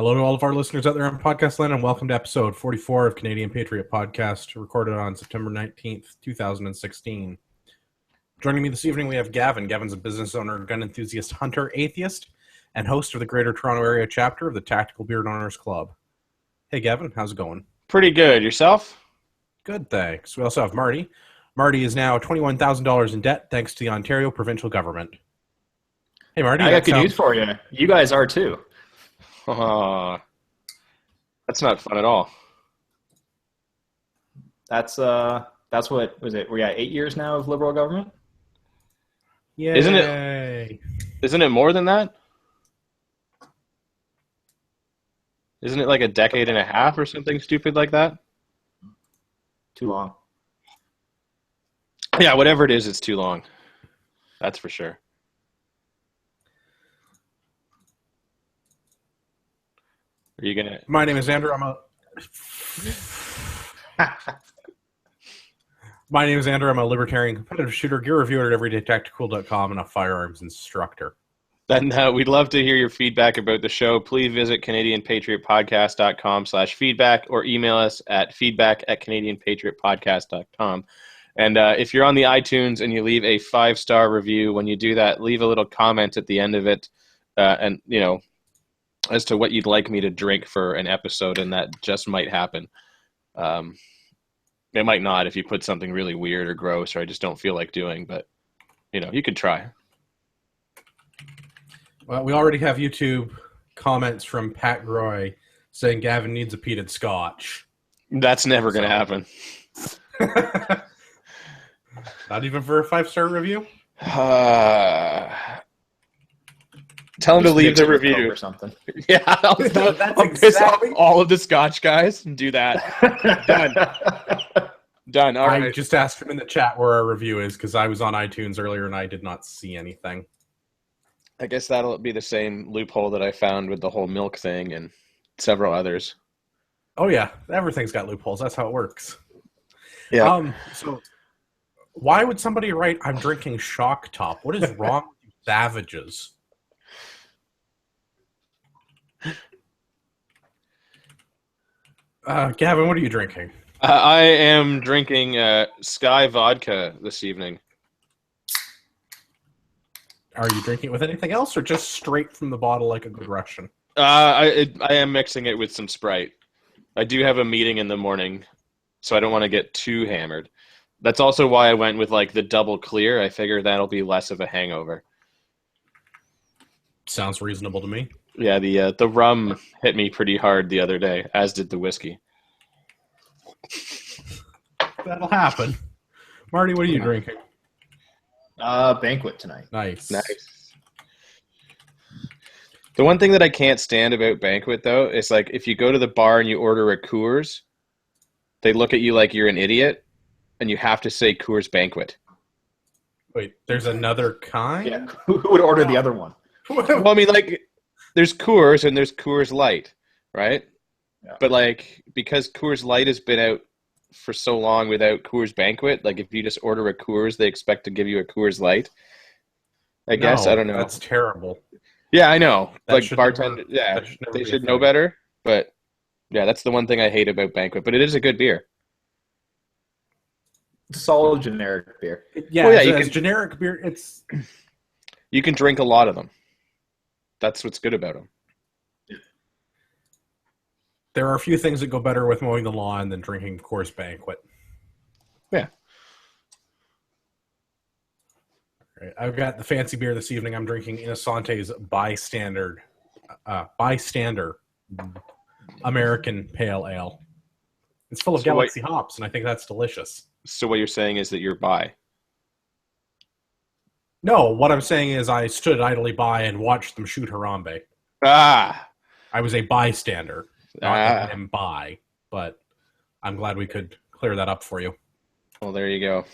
Hello to all of our listeners out there on podcast land, and welcome to episode 44 of Canadian Patriot Podcast, recorded on September 19th, 2016. Joining me this evening, we have Gavin. Gavin's a business owner, gun enthusiast, hunter, atheist, and host of the Greater Toronto Area chapter of the Tactical Beard Owners Club. Hey, Gavin, how's it going? Pretty good. Yourself? Good, thanks. We also have Marty. Marty is now $21,000 in debt thanks to the Ontario provincial government. Hey, Marty. I got good news for you. You guys are too. That's not fun at all. That's what was it? We're at 8 years now of Liberal government. Yay. Isn't it more than that? Isn't it like a decade and a half or something stupid like that? Too long. Yeah, whatever it is, it's too long. That's for sure. Are you gonna? My name is Andrew. My name is Andrew. I'm a libertarian competitive shooter, gear reviewer at everydaytactical.com, and a firearms instructor. Then we'd love to hear your feedback about the show. Please visit CanadianPatriotPodcast.com/feedback or email us at feedback@CanadianPatriotPodcast.com. And if you're on the iTunes and you leave a 5-star review, when you do that, leave a little comment at the end of it, and as to what you'd like me to drink for an episode, and that just might happen. It might not if you put something really weird or gross or I just don't feel like doing, but you could try. Well, we already have YouTube comments from Pat Groy saying Gavin needs a peated scotch. That's never going to happen. Not even for a 5-star review? Tell him to leave the review or something. Yeah, I'll piss off all of the Scotch guys and do that. Done. All right. I just asked him in the chat where our review is because I was on iTunes earlier and I did not see anything. I guess that'll be the same loophole that I found with the whole milk thing and several others. Oh yeah, everything's got loopholes. That's how it works. Yeah. So why would somebody write, "I'm drinking Shock Top"? What is wrong with you savages? Gavin, what are you drinking? I am drinking Sky Vodka this evening. Are you drinking it with anything else or just straight from the bottle like a good Russian? I am mixing it with some Sprite. I do have a meeting in the morning, so I don't want to get too hammered. That's also why I went with like the double clear. I figure that'll be less of a hangover. Sounds reasonable to me. Yeah, the rum hit me pretty hard the other day, as did the whiskey. That'll happen. Marty, what are you drinking? Banquet tonight. Nice. The one thing that I can't stand about Banquet, though, is like if you go to the bar and you order a Coors, they look at you like you're an idiot, and you have to say Coors Banquet. Wait, there's another kind? Yeah, who would order the other one? Well, I mean, like, there's Coors and there's Coors Light, right? Yeah. But, like, because Coors Light has been out for so long without Coors Banquet, like, if you just order a Coors, they expect to give you a Coors Light. I guess. I don't know. That's terrible. Yeah, I know. That like, bartender, they should know better. But, yeah, that's the one thing I hate about Banquet. But it is a good beer. Solid generic beer. Yeah, well, it's generic beer. It's You can drink a lot of them. That's what's good about them. There are a few things that go better with mowing the lawn than drinking Coors Banquet. Yeah. All right, I've got the fancy beer this evening. I'm drinking Innocente's Bystander American Pale Ale. It's full of Galaxy hops, and I think that's delicious. So what you're saying is that you're bi? No, what I'm saying is I stood idly by and watched them shoot Harambe. Ah! I was a bystander. Not that I'm bi, but I'm glad we could clear that up for you. Well, there you go.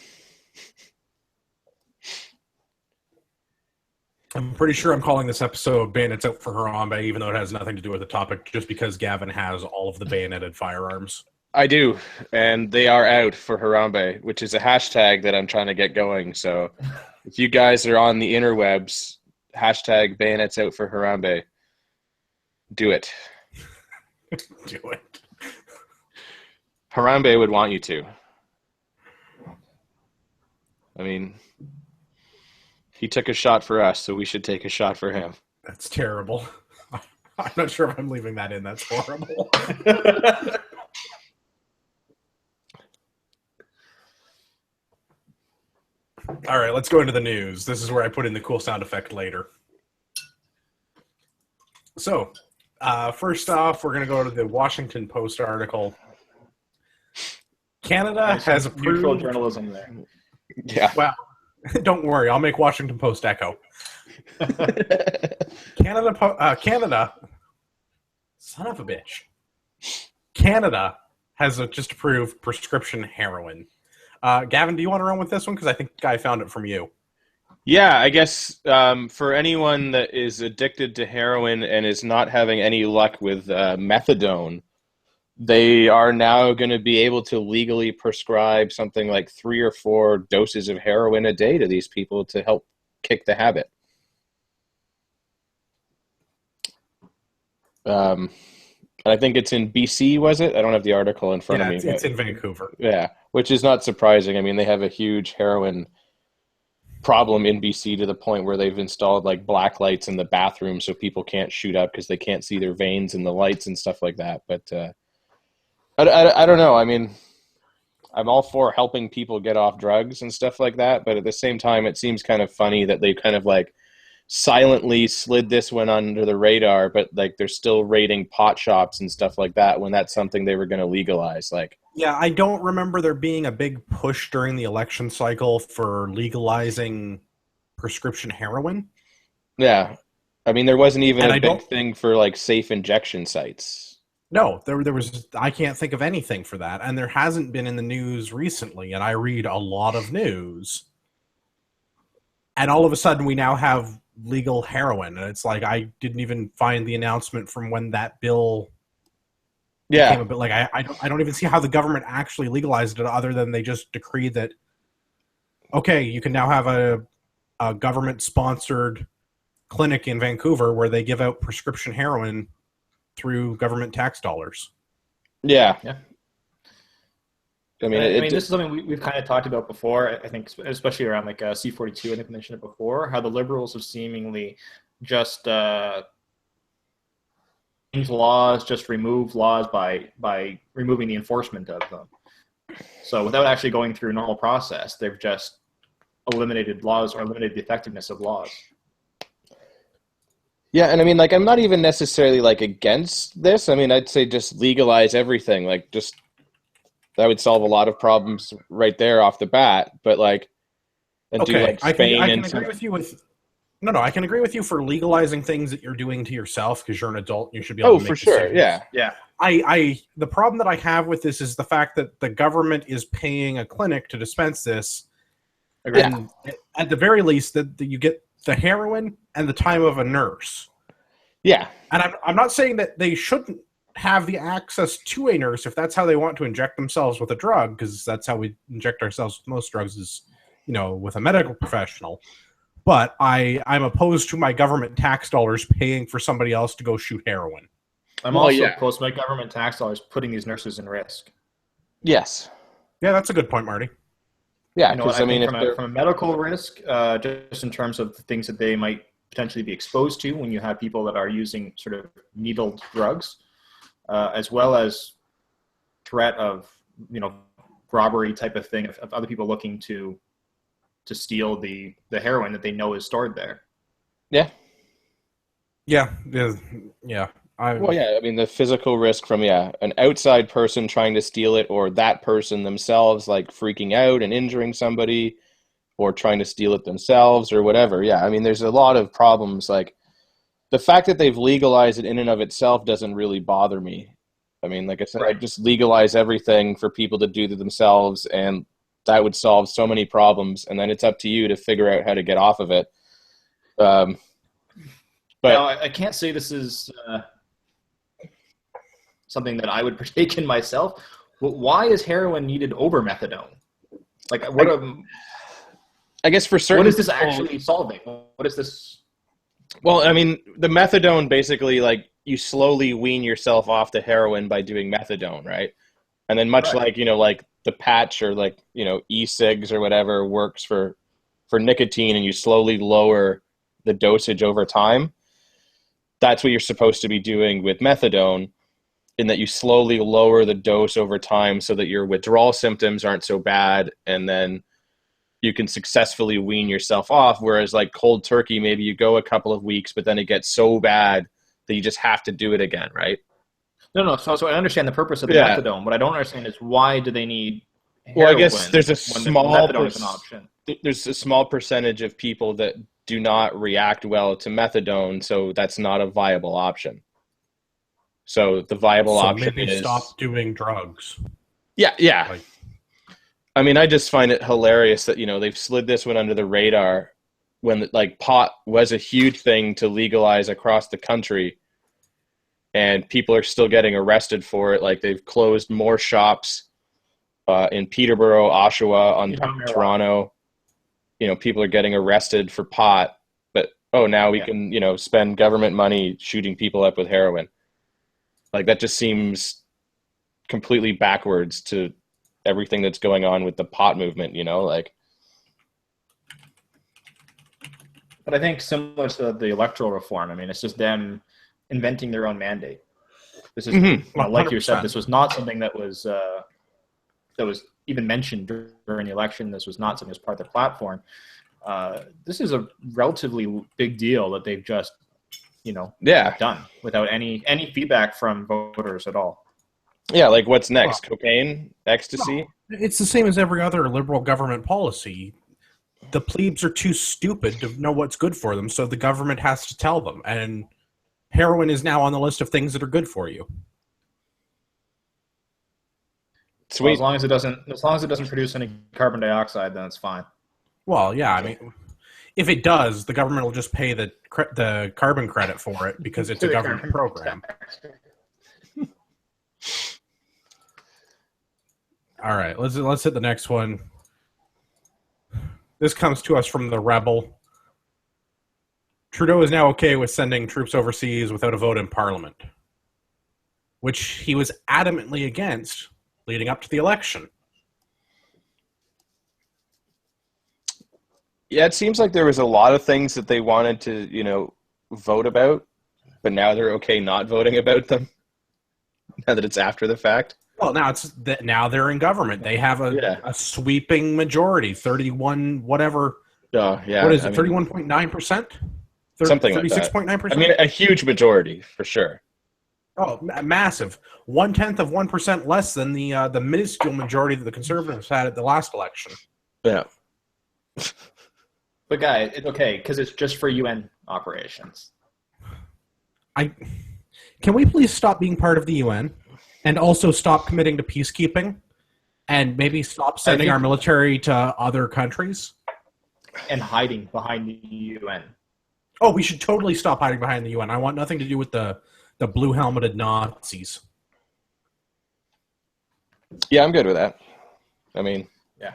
I'm pretty sure I'm calling this episode Bandits Out for Harambe, even though it has nothing to do with the topic, just because Gavin has all of the bayoneted firearms. I do, and they are out for Harambe, which is a hashtag that I'm trying to get going. So if you guys are on the interwebs, hashtag bayonets out for Harambe. Do it. Do it. Harambe would want you to. I mean, he took a shot for us, so we should take a shot for him. That's terrible. I'm not sure if I'm leaving that in. That's horrible. All right, let's go into the news. This is where I put in the cool sound effect later. So, first off, we're going to go to the Washington Post article. Canada has approved... Neutral journalism there. Yeah. Well, don't worry. I'll make Washington Post echo. Canada... Son of a bitch. Canada has just approved prescription heroin. Gavin, do you want to run with this one? Because I think I found it from you. Yeah, I guess for anyone that is addicted to heroin and is not having any luck with methadone, they are now going to be able to legally prescribe something like 3 or 4 doses of heroin a day to these people to help kick the habit. And I think it's in BC, was it? I don't have the article in front of me. It's in Vancouver. Yeah, which is not surprising. I mean, they have a huge heroin problem in BC to the point where they've installed like black lights in the bathroom so people can't shoot up because they can't see their veins in the lights and stuff like that. But I don't know. I mean, I'm all for helping people get off drugs and stuff like that, but at the same time, it seems kind of funny that they kind of like silently slid this one under the radar, but like they're still raiding pot shops and stuff like that when that's something they were going to legalize. Like, yeah, I don't remember there being a big push during the election cycle for legalizing prescription heroin. Yeah, I mean, there wasn't even a big thing for like safe injection sites. No, there was. I can't think of anything for that, and there hasn't been in the news recently. And I read a lot of news, and all of a sudden we now have legal heroin, and it's like I didn't even find the announcement from when that bill became a bit. Like I don't even see how the government actually legalized it, other than they just decreed that okay, you can now have a government sponsored clinic in Vancouver where they give out prescription heroin through government tax dollars. Yeah. I mean, this is something we've kind of talked about before, I think, especially around like C-42, I think we mentioned it before, how the Liberals have seemingly just change laws, just remove laws by removing the enforcement of them. So without actually going through a normal process, they've just eliminated laws or eliminated the effectiveness of laws. Yeah, and I mean, like, I'm not even necessarily like against this. I mean, I'd say just legalize everything. Like, just that would solve a lot of problems right there off the bat. But like, and do like Spain I can agree with you with. No, I can agree with you for legalizing things that you're doing to yourself because you're an adult. And you should be able to make for sure. decisions. Yeah. The problem that I have with this is the fact that the government is paying a clinic to dispense this. And at the very least, that you get the heroin and the time of a nurse. Yeah. And I'm not saying that they shouldn't have the access to a nurse if that's how they want to inject themselves with a drug, because that's how we inject ourselves with most drugs is, with a medical professional. But I'm opposed to my government tax dollars paying for somebody else to go shoot heroin. I'm also opposed to my government tax dollars putting these nurses in risk. Yes. Yeah, that's a good point, Marty. Yeah, because I mean, from a medical risk, just in terms of the things that they might potentially be exposed to when you have people that are using sort of needled drugs, as well as threat of robbery type of thing of other people looking to steal the heroin that they know is stored there. Yeah. I mean, the physical risk from an outside person trying to steal it, or that person themselves like freaking out and injuring somebody, or trying to steal it themselves, or whatever. Yeah, I mean, there's a lot of problems. Like, the fact that they've legalized it in and of itself doesn't really bother me. I mean, like I said, I just legalize everything for people to do to themselves, and that would solve so many problems. And then it's up to you to figure out how to get off of it. But now, I can't say this is something that I would partake in myself. But why is heroin needed over methadone? Like, I guess for certain. What is this actually solving? What is this? Well, I mean, the methadone basically, like, you slowly wean yourself off the heroin by doing methadone, right? And then much like, like the patch or like, e-cigs or whatever works for nicotine, and you slowly lower the dosage over time. That's what you're supposed to be doing with methadone, in that you slowly lower the dose over time so that your withdrawal symptoms aren't so bad, and then you can successfully wean yourself off. Whereas like cold turkey, maybe you go a couple of weeks, but then it gets so bad that you just have to do it again, right? No. So I understand the purpose of the methadone. What I don't understand is why do they need heroin? Well, I guess there's methadone is an option. There's a small percentage of people that do not react well to methadone, so that's not a viable option. So the viable option maybe is stop doing drugs. Yeah. Like, I mean, I just find it hilarious that they've slid this one under the radar when like pot was a huge thing to legalize across the country, and people are still getting arrested for it. Like they've closed more shops in Peterborough, Oshawa, Toronto. People are getting arrested for pot, but now we can spend government money shooting people up with heroin. Like that just seems completely backwards to everything that's going on with the pot movement, like. But I think similar to the electoral reform, I mean, it's just them inventing their own mandate. This is, like you said, this was not something that was even mentioned during the election. This was not something as part of the platform. This is a relatively big deal that they've just, done without any feedback from voters at all. Yeah, like what's next? Cocaine? Ecstasy? No, it's the same as every other liberal government policy. The plebes are too stupid to know what's good for them, so the government has to tell them. And heroin is now on the list of things that are good for you. Sweet. Well, as long as it doesn't produce any carbon dioxide, then it's fine. Well, yeah, I mean, if it does, the government will just pay the carbon credit for it because it's a government program. All right, let's hit the next one. This comes to us from the Rebel. Trudeau is now okay with sending troops overseas without a vote in Parliament, which he was adamantly against leading up to the election. Yeah, it seems like there was a lot of things that they wanted to, vote about, but now they're okay not voting about them, now that it's after the fact. Well, now they're in government. They have a sweeping majority, 31 whatever. Yeah. What is it? 31.9%? Something like that. 36.9%. I mean, a huge majority for sure. Oh, massive! 0.1% less than the minuscule majority that the Conservatives had at the last election. Yeah. But guys, it's okay because it's just for UN operations. Can we please stop being part of the UN? And also stop committing to peacekeeping, and maybe stop sending our military to other countries. And hiding behind the UN. Oh, we should totally stop hiding behind the UN. I want nothing to do with the blue-helmeted Nazis. Yeah, I'm good with that. I mean, yeah.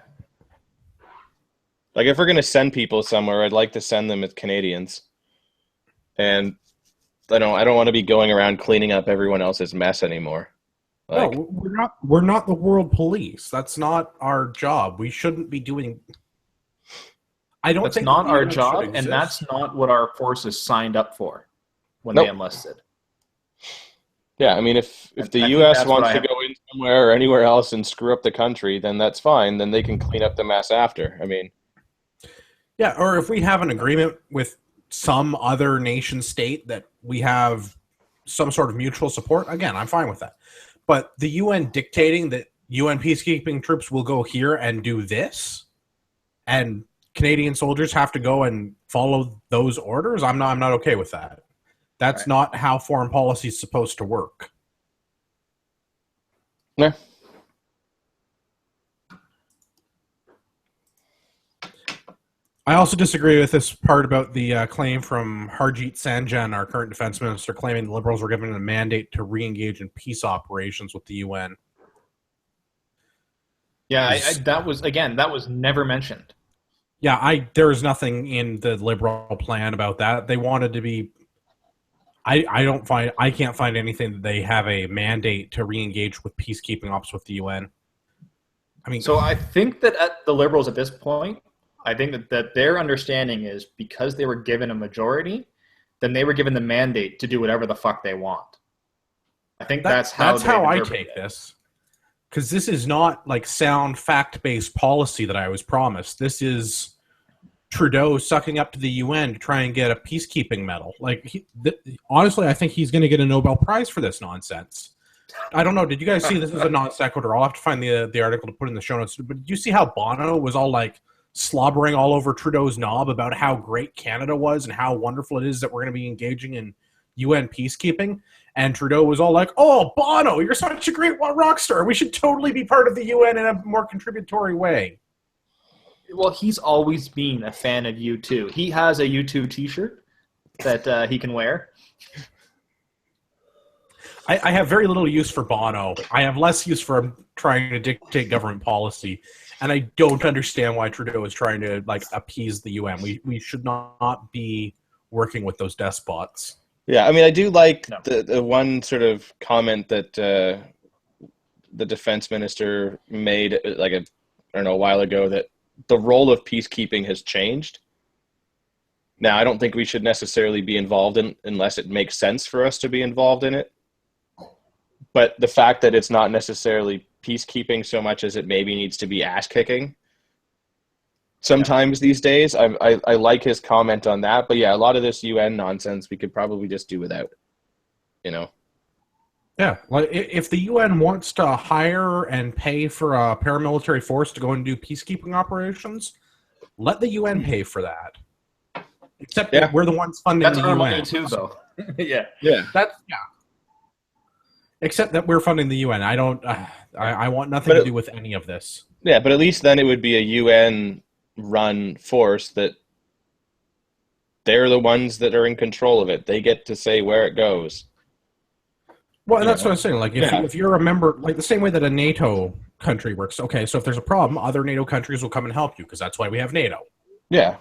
Like if we're going to send people somewhere, I'd like to send them as Canadians. And I don't want to be going around cleaning up everyone else's mess anymore. Like, no, we're not the world police. That's not our job. We shouldn't be doing. That's not our job, and that's not what our forces signed up for when they enlisted. Yeah, I mean, if the U.S. wants to go in somewhere or anywhere else and screw up the country, then that's fine. Then they can clean up the mess after. I mean, yeah, or if we have an agreement with some other nation state that we have some sort of mutual support, again, I'm fine with that. But the UN dictating that UN peacekeeping troops will go here and do this, and Canadian soldiers have to go and follow those orders, I'm not okay with that. That's not how foreign policy is supposed to work. Yeah. I also disagree with this part about the claim from Harjit Sanjan, our current defense minister, claiming the Liberals were given a mandate to re-engage in peace operations with the UN. Yeah, that was never mentioned. Yeah, there is nothing in the Liberal plan about that. They wanted to be... I can't find anything that they have a mandate to re-engage with peacekeeping ops with the UN. I mean, so I think that at the Liberals at this point, I think that their understanding is because they were given a majority, then they were given the mandate to do whatever the fuck they want. I think that's how I take this. Because this is not like sound fact-based policy that I was promised. This is Trudeau sucking up to the UN to try and get a peacekeeping medal. Like, honestly, I think he's going to get a Nobel Prize for this nonsense. I don't know. Did you guys see this is a non sequitur? I'll have to find the article to put in the show notes. But did you see how Bono was all like slobbering all over Trudeau's knob about how great Canada was and how wonderful it is that we're going to be engaging in UN peacekeeping? And Trudeau was all like, "Oh, Bono, you're such a great rock star. We should totally be part of the UN in a more contributory way." Well, he's always been a fan of U2. He has a U2 T-shirt that he can wear. I have very little use for Bono. I have less use for him trying to dictate government policy, and I don't understand why Trudeau is trying to like appease the UN. We should not be working with those despots. Yeah, I mean, I do like the one sort of comment that the defense minister made, like a while ago, that the role of peacekeeping has changed. Now, I don't think we should necessarily be involved in unless it makes sense for us to be involved in it. But the fact that it's not necessarily peacekeeping so much as it maybe needs to be ass-kicking sometimes these days, I like his comment on that. But yeah, a lot of this UN nonsense we could probably just do without, you know? Yeah, like if the UN wants to hire and pay for a paramilitary force to go and do peacekeeping operations, let the UN pay for that. Except that we're the ones funding the UN. That's our money too, though. Yeah. Except that we're funding the UN. I don't. I want nothing to do with any of this. Yeah, but at least then it would be a UN-run force that they're the ones that are in control of it. They get to say where it goes. Well, and that's what I'm saying. Like, if you're a member, like the same way that a NATO country works. Okay, so if there's a problem, other NATO countries will come and help you because that's why we have NATO. Yeah.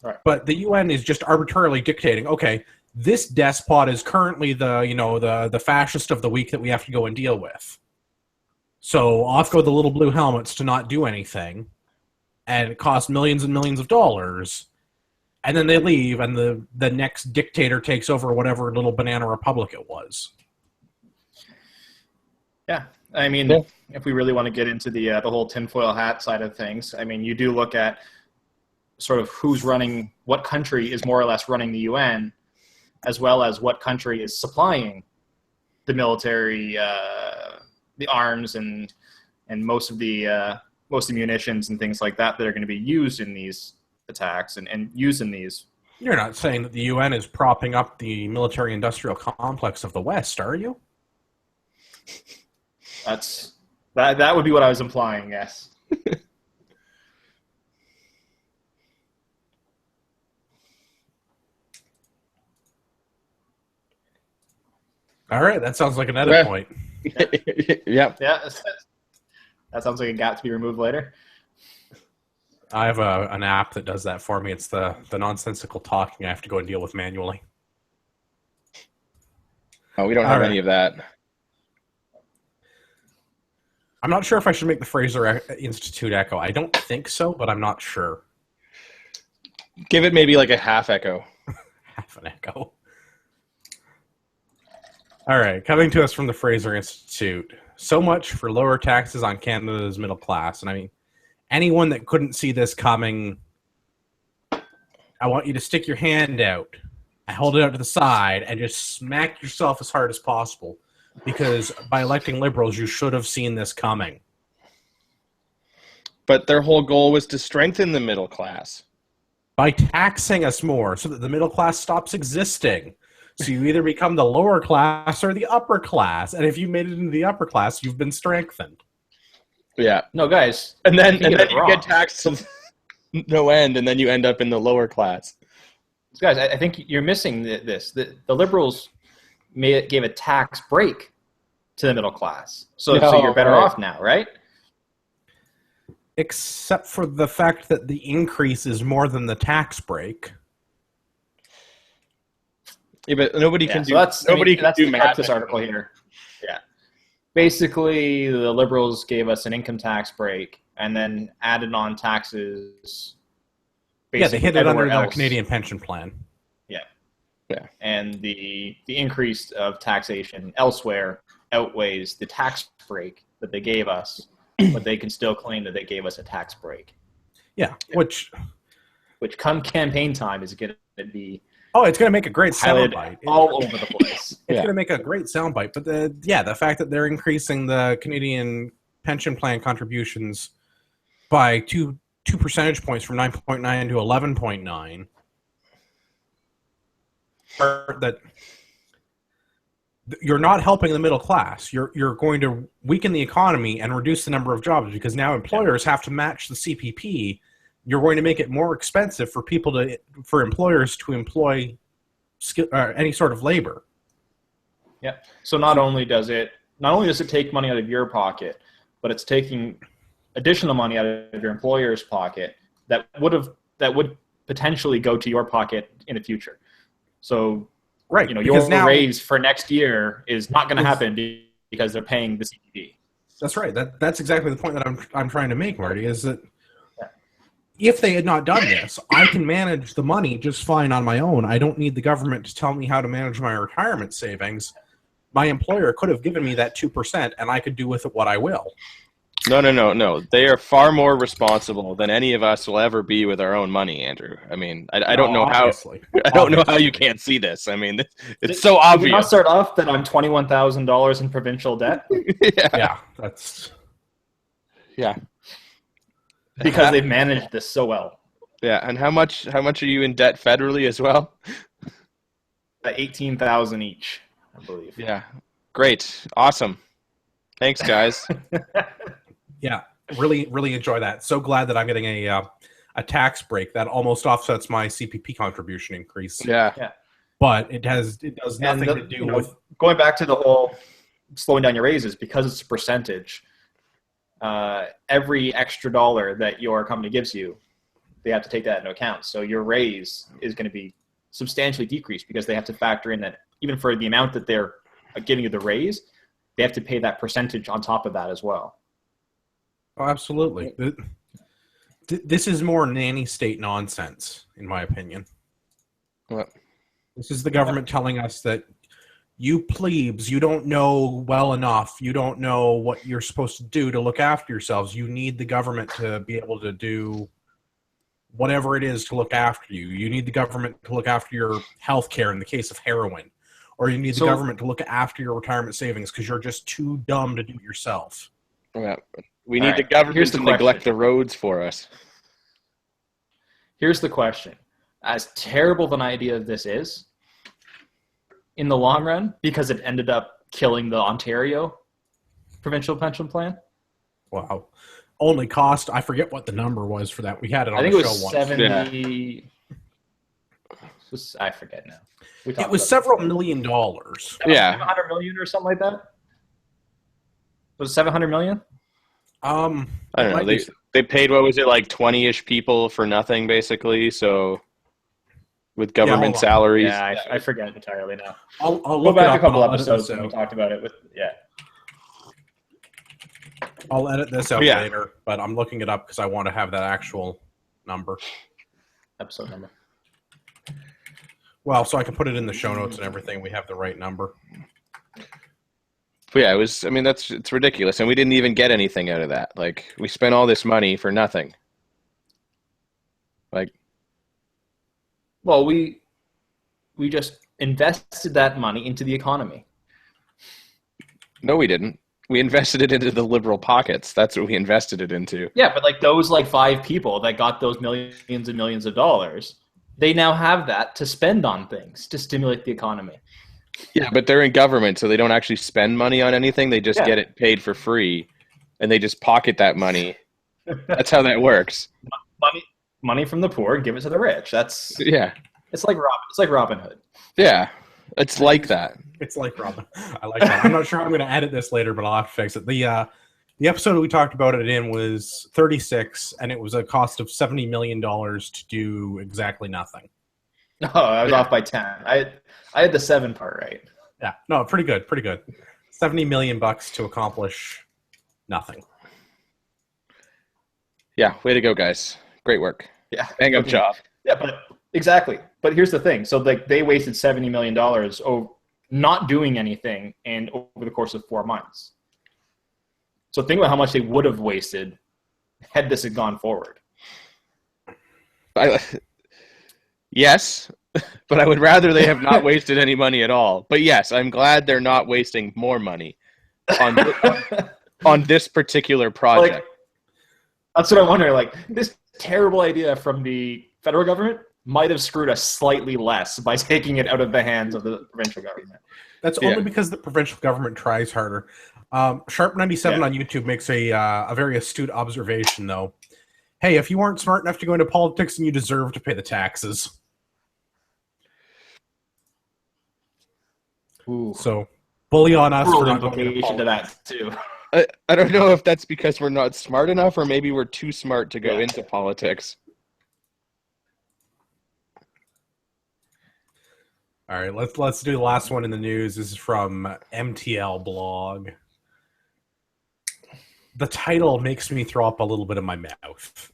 Right. But the UN is just arbitrarily dictating. Okay, this despot is currently the fascist of the week that we have to go and deal with. So off go the little blue helmets to not do anything, and it costs millions and millions of dollars, and then they leave, and the next dictator takes over whatever little banana republic it was. Yeah, I mean, if we really want to get into the whole tinfoil hat side of things, I mean, you do look at sort of who's running, what country is more or less running the UN, as well as what country is supplying the military, the arms and most of the munitions and things like that are going to be used in these attacks and used in these. You're not saying that the UN is propping up the military-industrial complex of the West, are you? That would be what I was implying, yes. All right, that sounds like an edit point. Yeah. That sounds like a gap to be removed later. I have an app that does that for me. It's the nonsensical talking I have to go and deal with manually. Oh, we don't have any of that. I'm not sure if I should make the Fraser Institute echo. I don't think so, but I'm not sure. Give it maybe like a half echo. Half an echo. All right, coming to us from the Fraser Institute. So much for lower taxes on Canada's middle class. And I mean, anyone that couldn't see this coming, I want you to stick your hand out and hold it out to the side and just smack yourself as hard as possible. Because by electing Liberals, you should have seen this coming. But their whole goal was to strengthen the middle class. By taxing us more so that the middle class stops existing. So you either become the lower class or the upper class. And if you made it into the upper class, you've been strengthened. Yeah. No, guys. And then you get taxed to no end, and then you end up in the lower class. Guys, I think you're missing this. The Liberals gave a tax break to the middle class. So you're better off now, right? Except for the fact that the increase is more than the tax break. Yeah, but nobody can So do. that's Nobody can that's do the math. cut this article here. Yeah. Basically, the Liberals gave us an income tax break and then added on taxes. Yeah, they hit it everywhere under the else. Canadian pension plan. Yeah. And the increase of taxation elsewhere outweighs the tax break that they gave us, but they can still claim that they gave us a tax break. Yeah, which come campaign time is going to be it's going to make a great highlighted soundbite. all over the place. It's going to make a great soundbite. But the fact that they're increasing the Canadian pension plan contributions by two percentage points from 9.9 to 11.9. That you're not helping the middle class. You're going to weaken the economy and reduce the number of jobs because now employers have to match the CPP. You're going to make it more expensive for employers to employ any sort of labor. Yeah. So not only does it take money out of your pocket, but it's taking additional money out of your employer's pocket that would potentially go to your pocket in the future. So, right, your raise for next year is not going to happen because they're paying the CPP. That's right. That's exactly the point that I'm trying to make, Marty. Is that if they had not done this, I can manage the money just fine on my own. I don't need the government to tell me how to manage my retirement savings. My employer could have given me that 2%, and I could do with it what I will. No. They are far more responsible than any of us will ever be with our own money, Andrew. I mean, I don't know obviously. I don't know how you can't see this. I mean, it's so obvious. Did we not start off that I'm $21,000 in provincial debt? Yeah, that's... Yeah. Because they've managed this so well. Yeah, and how much are you in debt federally as well? $18,000 each, I believe. Yeah. Great. Awesome. Thanks, guys. Yeah, really, really enjoy that. So glad that I'm getting a tax break that almost offsets my CPP contribution increase. Yeah. But it does nothing to do with going back to the whole slowing down your raises because it's a percentage. Every extra dollar that your company gives you, they have to take that into account. So your raise is going to be substantially decreased because they have to factor in that even for the amount that they're giving you the raise, they have to pay that percentage on top of that as well. Oh, absolutely. This is more nanny state nonsense, in my opinion. What? This is the government telling us that you plebes, you don't know well enough. You don't know what you're supposed to do to look after yourselves. You need the government to be able to do whatever it is to look after you. You need the government to look after your health care in the case of heroin. Or you need the government to look after your retirement savings because you're just too dumb to do it yourself. Yeah. We need the government to neglect the roads for us. Here's the question. As terrible of an idea this is, in the long run, because it ended up killing the Ontario provincial pension plan. Wow. Only cost, I forget what the number was for that. We had it on the show once. I think it was 70... Yeah. I forget now. It was several $1 million. Yeah. $700 million or something like that? Was it $700 million? I don't know. They paid, what was it, like 20-ish people for nothing, basically, so with government salaries. Yeah, I forget entirely now. I'll go back a couple episodes when we talked about it. I'll edit this out later, but I'm looking it up because I want to have that actual number. Episode number. Well, so I can put it in the show notes and everything. We have the right number. But yeah, it's ridiculous. And we didn't even get anything out of that. Like, we spent all this money for nothing. Like, well, we just invested that money into the economy. No, we didn't. We invested it into the liberal pockets. That's what we invested it into. Yeah, but like those 5 people that got those millions and millions of dollars, they now have that to spend on things to stimulate the economy. Yeah, but they're in government, so they don't actually spend money on anything. They just get it paid for free, and they just pocket that money. That's how that works. Money from the poor, give it to the rich. It's like Robin Hood. Yeah, it's like that. It's like Robin. I like that. I'm not sure how I'm going to edit this later, but I'll have to fix it. The episode we talked about it in was 36, and it was a cost of $70 million to do exactly nothing. No, I was off by 10. I had the 7 part right. Yeah, no, pretty good. 70 million bucks to accomplish nothing. Yeah, way to go, guys. Great work. Yeah. Bang up job. Yeah, but exactly. But here's the thing. So like they wasted $70 million not doing anything and over the course of 4 months. So think about how much they would have wasted had this had gone forward. Yes, but I would rather they have not wasted any money at all. But yes, I'm glad they're not wasting more money on this particular project. Like, that's what I wonder. Like, this terrible idea from the federal government might have screwed us slightly less by taking it out of the hands of the provincial government. That's only because the provincial government tries harder. Sharp97 on YouTube makes a very astute observation, though. Hey, if you weren't smart enough to go into politics, then you deserve to pay the taxes. Ooh. So, bully on us for not implication to that, too. I don't know if that's because we're not smart enough or maybe we're too smart to go into politics. All right, let's do the last one in the news. This is from MTL blog. The title makes me throw up a little bit in my mouth.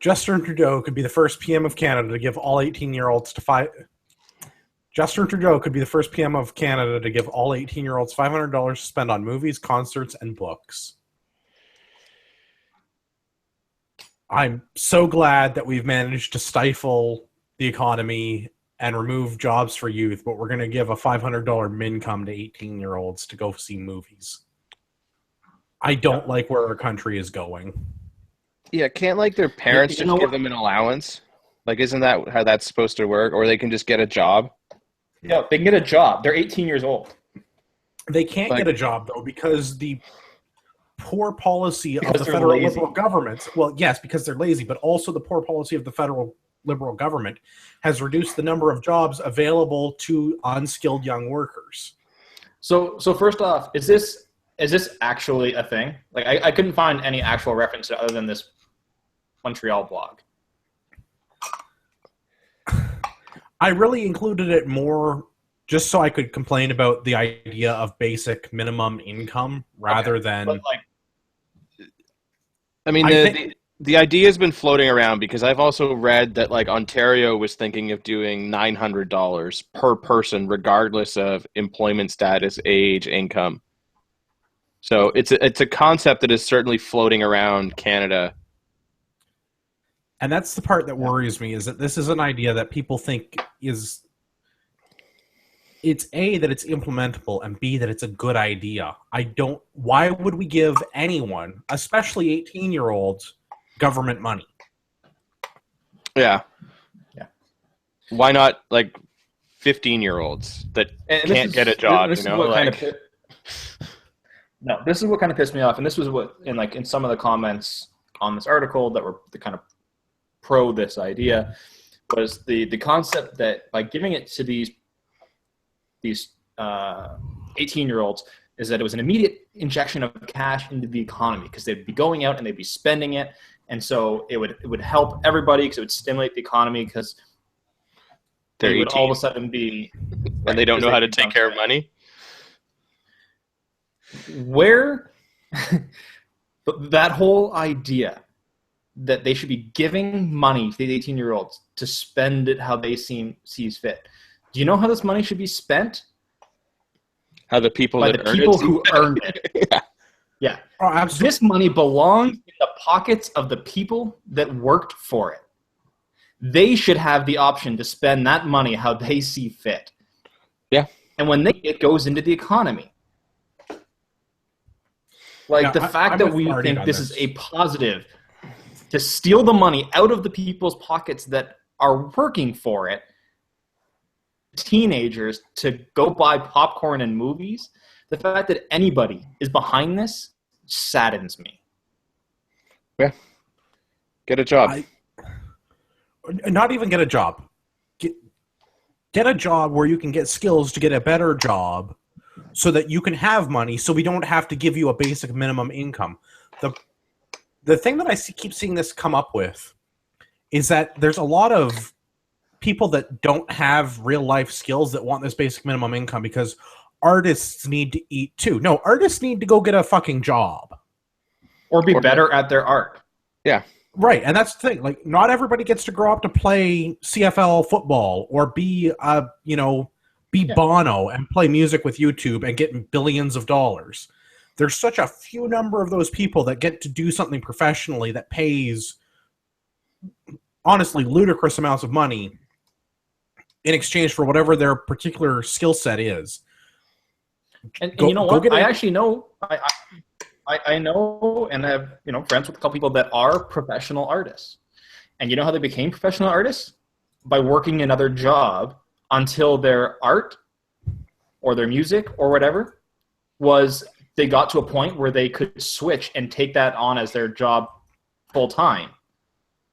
Justin Trudeau could be the first PM of Canada to give all 18-year-olds Justin Trudeau could be the first PM of Canada to give all 18-year-olds $500 to spend on movies, concerts, and books. I'm so glad that we've managed to stifle the economy and remove jobs for youth, but we're going to give a $500 mincome to 18-year-olds to go see movies. I don't like where our country is going. Yeah, can't like their parents just give them an allowance? Like, isn't that how that's supposed to work? Or they can just get a job? Yeah, they can get a job. They're 18 years old. They can't get a job, though, because the poor policy of the federal Liberal government, well, yes, because they're lazy, but also the poor policy of the federal Liberal government has reduced the number of jobs available to unskilled young workers. So first off, is this actually a thing? Like, I couldn't find any actual reference to other than this Montreal blog. I really included it more just so I could complain about the idea of basic minimum income rather than... But like, I mean, the idea has been floating around because I've also read that like Ontario was thinking of doing $900 per person regardless of employment status, age, income. So it's a concept that is certainly floating around Canada. And that's the part that worries me, is that this is an idea that people think is... It's A, that it's implementable, and B, that it's a good idea. Why would we give anyone, especially 18-year-olds, government money? Yeah. Why not, like, 15-year-olds that can't get a job, you know? No, this is what kind of pissed me off, and this was what, in some of the comments on this article that were the kind of pro this idea, was the concept that by giving it to these 18-year-olds is that it was an immediate injection of cash into the economy because they'd be going out and they'd be spending it, and so it would help everybody because it would stimulate the economy because they would all of a sudden be... And they don't know how to take care of money? Where that whole idea that they should be giving money to the 18-year-olds to spend it how they sees fit. Do you know how this money should be spent? How the people by the people who earned it. Yeah. Oh, absolutely. This money belongs in the pockets of the people that worked for it. They should have the option to spend that money how they see fit. Yeah. And when it goes into the economy. Like the fact that we think this is a positive to steal the money out of the people's pockets that are working for it, teenagers to go buy popcorn and movies, the fact that anybody is behind this saddens me. Yeah. Get a job. Not even get a job. Get a job where you can get skills to get a better job so that you can have money so we don't have to give you a basic minimum income. The thing that I keep seeing this come up with is that there's a lot of people that don't have real life skills that want this basic minimum income because artists need to eat too. No, artists need to go get a fucking job. Or be better at their art. Yeah. Right, and that's the thing. Like, not everybody gets to grow up to play CFL football or be, Bono and play music with YouTube and get billions of dollars. There's such a few number of those people that get to do something professionally that pays, honestly, ludicrous amounts of money in exchange for whatever their particular skill set is. And you know what? I actually know. I know and have friends with a couple people that are professional artists. And you know how they became professional artists? By working another job until their art or their music or whatever they got to a point where they could switch and take that on as their job full time.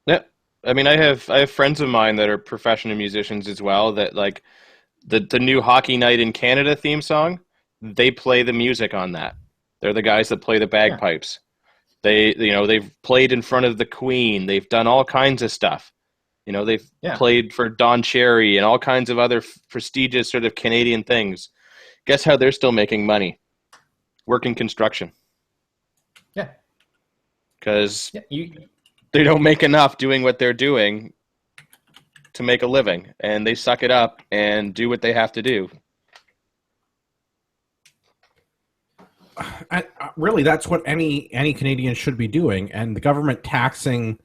Yeah. I mean, I have friends of mine that are professional musicians as well that like the new Hockey Night in Canada theme song, they play the music on that. They're the guys that play the bagpipes. Yeah. They've played in front of the Queen. They've done all kinds of stuff. They've played for Don Cherry and all kinds of other prestigious sort of Canadian things. Guess how they're still making money? Working construction. Yeah. Because they don't make enough doing what they're doing to make a living. And they suck it up and do what they have to do. Really, that's what any Canadian should be doing, and the government taxing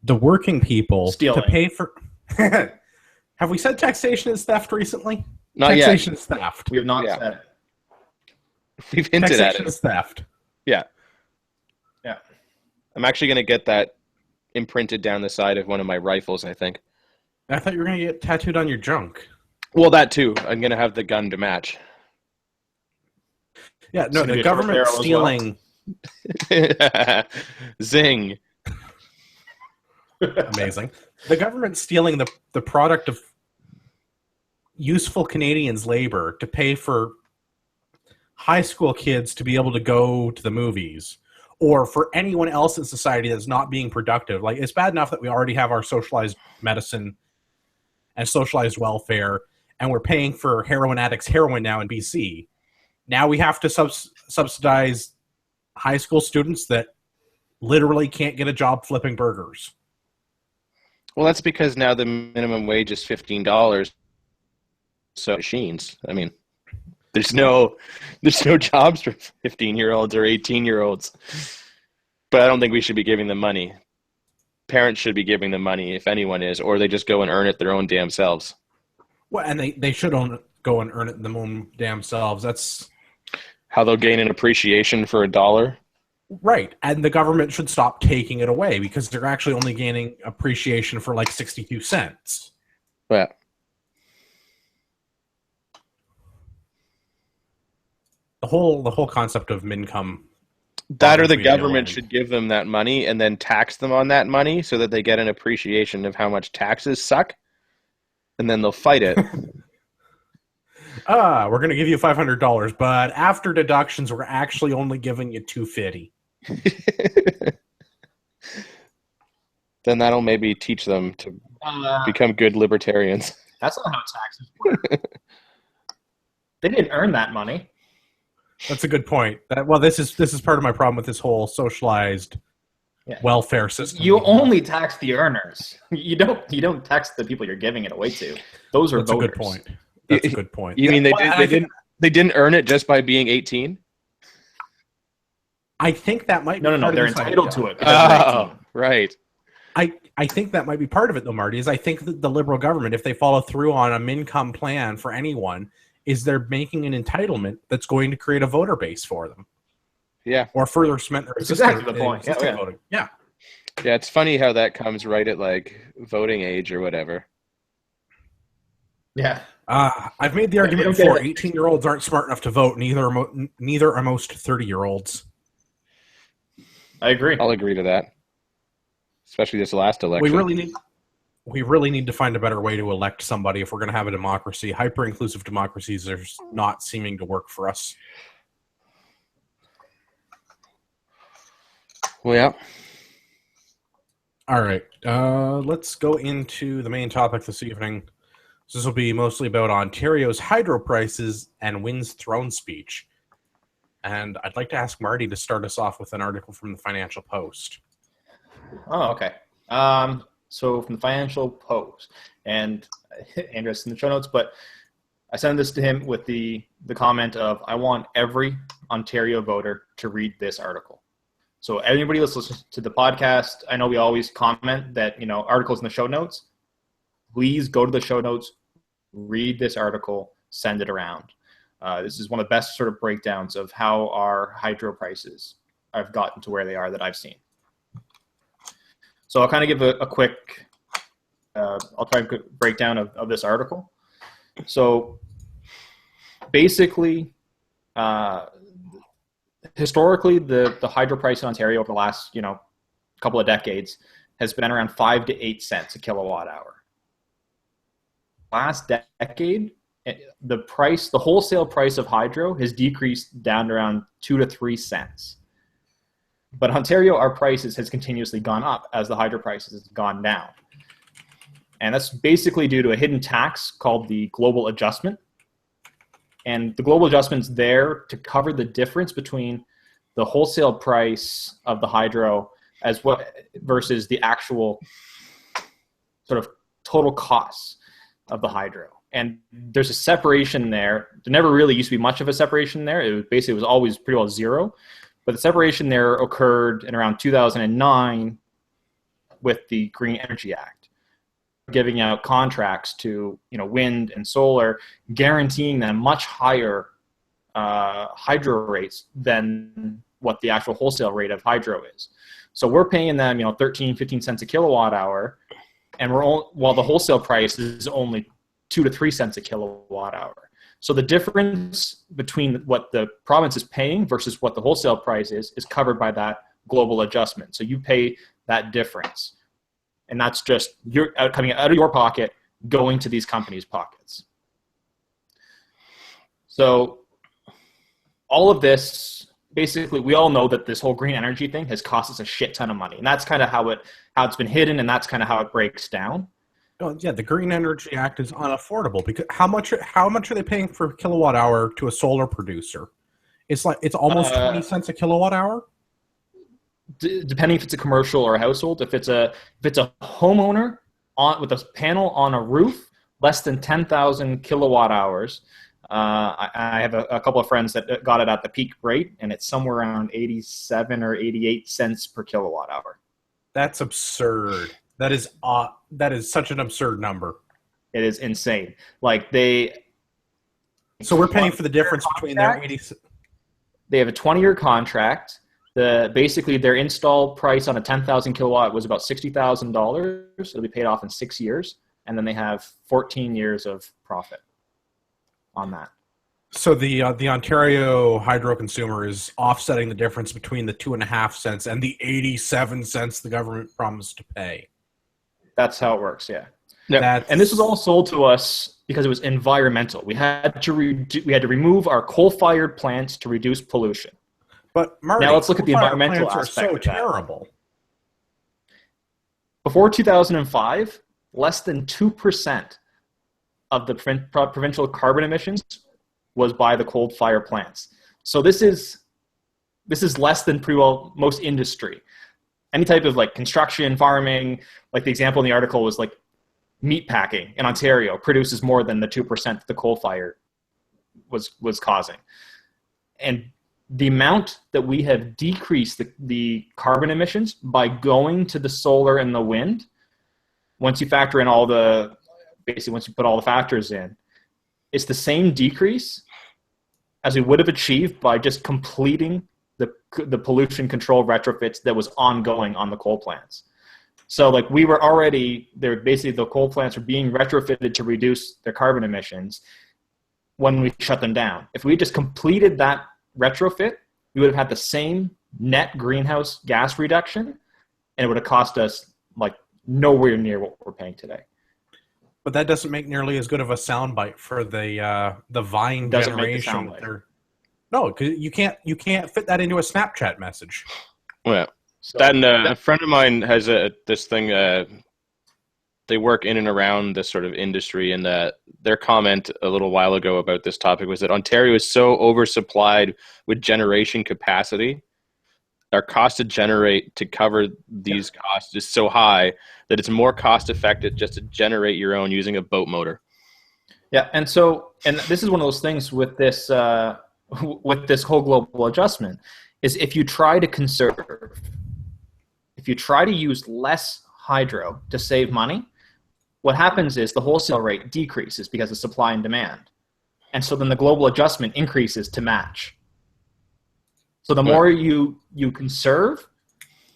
the working people to pay for. Have we said taxation is theft recently? Not yet. Taxation is theft. We have not said it. We've hinted at it. Taxation is theft. Yeah. Yeah. I'm actually going to get that imprinted down the side of one of my rifles, I think. I thought you were going to get tattooed on your junk. Well, that too. I'm going to have the gun to match. Yeah, no, the government stealing... Well. Zing. Amazing. The government stealing the product of useful Canadians' labor to pay for high school kids to be able to go to the movies, or for anyone else in society that's not being productive. Like, it's bad enough that we already have our socialized medicine and socialized welfare, and we're paying for heroin addicts' heroin now in BC. Now we have to subsidize high school students that literally can't get a job flipping burgers. Well, that's because now the minimum wage is $15. So machines. I mean, there's no jobs for 15-year-olds or 18-year-olds. But I don't think we should be giving them money. Parents should be giving them money, if anyone is, or they just go and earn it their own damn selves. Well, and they should go and earn it their own damn selves. That's how they'll gain an appreciation for $1. Right, and the government should stop taking it away because they're actually only gaining appreciation for like 62 cents. Yeah. The whole concept of mincome. That or the government should give them that money and then tax them on that money so that they get an appreciation of how much taxes suck, and then they'll fight it. We're going to give you $500, but after deductions, we're actually only giving you $250. Then that'll maybe teach them to become good libertarians. That's not how taxes work. They didn't earn that money. That's a good point. This is part of my problem with this whole socialized welfare system. You only tax the earners. You don't tax the people you're giving it away to. Those are That's voters. A good point. That's a good point. You mean they didn't earn it just by being 18? I think that might be No, they're entitled to it. Oh, right. I think that might be part of it, though, Marty, is I think that the Liberal government, if they follow through on a mincome plan for anyone, is they're making an entitlement that's going to create a voter base for them. Yeah. Or further cement their exactly the point. Voting. Yeah. Yeah, it's funny how that comes right at, like, voting age or whatever. Yeah. I've made the argument before, 18-year-olds aren't smart enough to vote, neither are most 30-year-olds. I agree. I'll agree to that. Especially this last election. We really need to find a better way to elect somebody if we're going to have a democracy. Hyper-inclusive democracies are not seeming to work for us. Well, yeah. All right. Let's go into the main topic this evening. So this will be mostly about Ontario's hydro prices and Wynne's throne speech. And I'd like to ask Marty to start us off with an article from the Financial Post. Oh, okay. So from the Financial Post, and Andrew's in the show notes, but I sent this to him with the comment of, I want every Ontario voter to read this article. So anybody that's listening to the podcast, I know we always comment that, articles in the show notes. Please go to the show notes, read this article, send it around. This is one of the best sort of breakdowns of how our hydro prices have gotten to where they are that I've seen. So I'll kind of give a quick, I'll try a quick breakdown of this article. So basically, historically, the hydro price in Ontario over the last, couple of decades has been around 5 to 8 cents a kilowatt hour. Last decade, the wholesale price of hydro has decreased down to around 2 to 3 cents. But Ontario, our prices has continuously gone up as the hydro prices has gone down. And that's basically due to a hidden tax called the Global Adjustment. And the Global Adjustment's there to cover the difference between the wholesale price of the hydro versus the actual sort of total costs of the hydro. And there's a separation there. There never really used to be much of a separation there. It was always pretty well zero. But the separation there occurred in around 2009 with the Green Energy Act, giving out contracts to wind and solar, guaranteeing them much higher hydro rates than what the actual wholesale rate of hydro is. So we're paying them 13, 15 cents a kilowatt hour, and while the wholesale price is only 2 to 3 cents a kilowatt hour. So the difference between what the province is paying versus what the wholesale price is covered by that global adjustment. So you pay that difference. And that's just coming out of your pocket, going to these companies' pockets. So all of this, basically, we all know that this whole green energy thing has cost us a shit ton of money. And that's kind of how it's been hidden, and that's kind of how it breaks down. Oh, yeah, the Green Energy Act is unaffordable because how much are they paying for a kilowatt hour to a solar producer? It's almost 20 cents a kilowatt hour. Depending if it's a commercial or a household. If it's a homeowner with a panel on a roof, less than 10,000 kilowatt hours. I have a couple of friends that got it at the peak rate, and it's somewhere around 87 or 88 cents per kilowatt hour. That's absurd. That is such an absurd number. It is insane. So we're paying for the difference between their 80. They have a 20-year contract. Basically their install price on a 10,000 kilowatt was about $60,000. It'll be paid off in 6 years, and then they have 14 years of profit on that. So the Ontario hydro consumer is offsetting the difference between the 2.5 cents and the 87 cents the government promised to pay. That's how it works, yeah. And this was all sold to us because it was environmental. We had to remove our coal-fired plants to reduce pollution. But Marty, now let's look at the environmental aspect. So terrible. Before 2005, less than 2% of the provincial carbon emissions was by the coal-fired plants. So this is less than pretty well most industry. Any type of construction, farming, the example in the article was meat packing in Ontario produces more than the 2% that the coal fire was causing. And the amount that we have decreased the carbon emissions by going to the solar and the wind, once you factor in once you put all the factors in, it's the same decrease as we would have achieved by just completing the pollution control retrofits that was ongoing on the coal plants. So we were already there. Basically, the coal plants were being retrofitted to reduce their carbon emissions when we shut them down. If we just completed that retrofit, we would have had the same net greenhouse gas reduction, and it would have cost us nowhere near what we're paying today. But that doesn't make nearly as good of a soundbite for the Vine doesn't generation. Make the soundbite. No, because you can't fit that into a Snapchat message. Well, So Then a friend of mine has this thing. They work in and around this sort of industry, and their comment a little while ago about this topic was that Ontario is so oversupplied with generation capacity. Our cost to generate to cover these costs is so high that it's more cost effective just to generate your own using a boat motor. Yeah, and this is one of those things with this whole global adjustment is if you try to conserve, if you try to use less hydro to save money, what happens is the wholesale rate decreases because of supply and demand. And so then the global adjustment increases to match. So the more you conserve,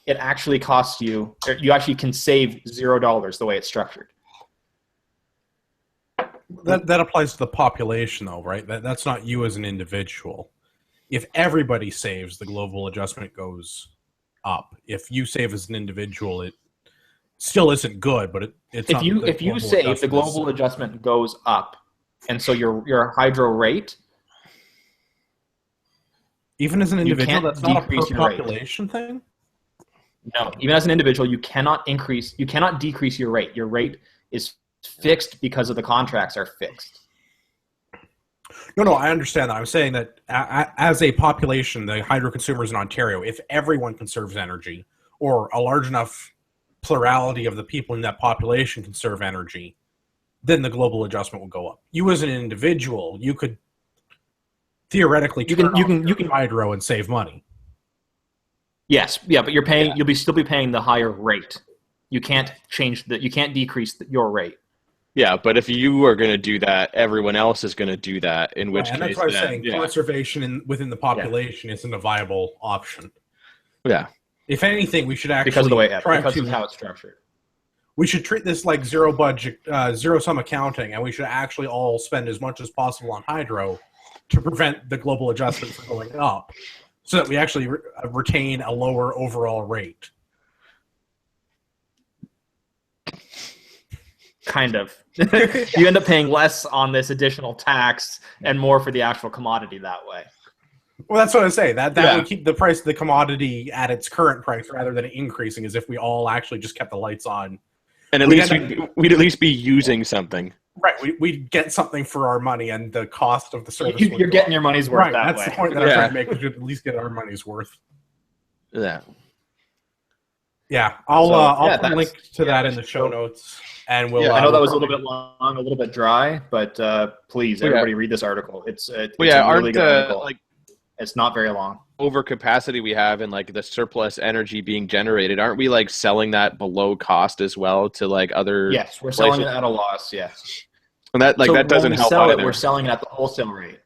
it actually costs you actually can save $0 the way it's structured. That applies to the population, though, right? That's not you as an individual. If everybody saves, the global adjustment goes up. If you save as an individual, it still isn't good, but it's if you save, the global adjustment goes up, and so your hydro rate, even as an individual, that's not a per your rate. population thing. No, even as an individual, you cannot decrease your rate. Your rate is fixed because of the contracts are fixed. No, I understand that. I'm saying that as a population, the hydro consumers in Ontario, if everyone conserves energy, or a large enough plurality of the people in that population conserve energy, then the global adjustment will go up. You as an individual, you could theoretically you can hydro and save money. Yes, yeah, but you'll still be paying the higher rate. You can't decrease your rate. Yeah, but if you are going to do that, everyone else is going to do that. In which case, and that's what I was saying. Conservation within the population isn't a viable option. Yeah. If anything, we should actually because of how it's structured. We should treat this like zero budget, zero sum accounting, and we should actually all spend as much as possible on hydro to prevent the global adjustment from going up, so that we actually retain a lower overall rate. Kind of. You end up paying less on this additional tax and more for the actual commodity that way. Well, that's what I say. That would keep the price of the commodity at its current price rather than increasing, as if we all actually just kept the lights on. And at least we'd at least be using something. Right. We'd get something for our money, and the cost of the service You're getting your money's worth that way. That's the point that I'm trying to make. We should at least get our money's worth. Yeah. Yeah. I'll put a link to that in the show notes. And we'll. I know that was a little bit long, a little bit dry, but please, everybody read this article. It's a really good article. It's not very long. Overcapacity we have and like the surplus energy being generated, aren't we like selling that below cost as well to like other? Yes, we're selling it at a loss. Yes, and that doesn't help either. We're selling it at the wholesale rate.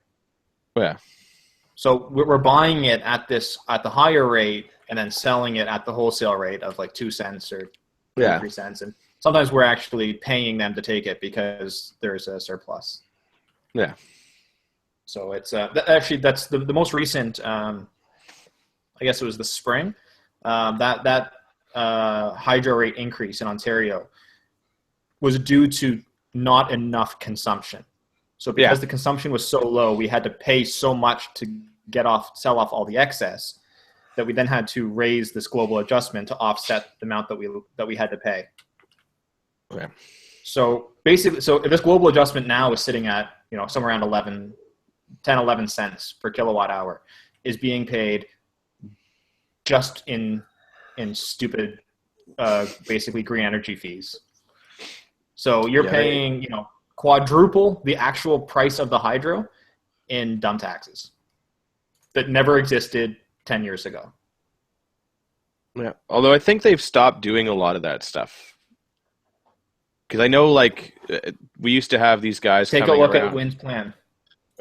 Yeah. So we're buying it at the higher rate and then selling it at the wholesale rate of like 2 cents or 3 cents, and sometimes we're actually paying them to take it because there's a surplus. Yeah. So it's that's the most recent. I guess it was the spring. That hydro rate increase in Ontario was due to not enough consumption. So because the consumption was so low, we had to pay so much to sell off all the excess that we then had to raise this global adjustment to offset the amount that we had to pay. Okay. So basically, this global adjustment now is sitting at somewhere around 11 cents per kilowatt hour is being paid just in stupid, basically green energy fees. So you're paying, quadruple the actual price of the hydro in dump taxes that never existed 10 years ago. Yeah. Although I think they've stopped doing a lot of that stuff. Because I know, we used to have these guys take a look at Wynne's plan.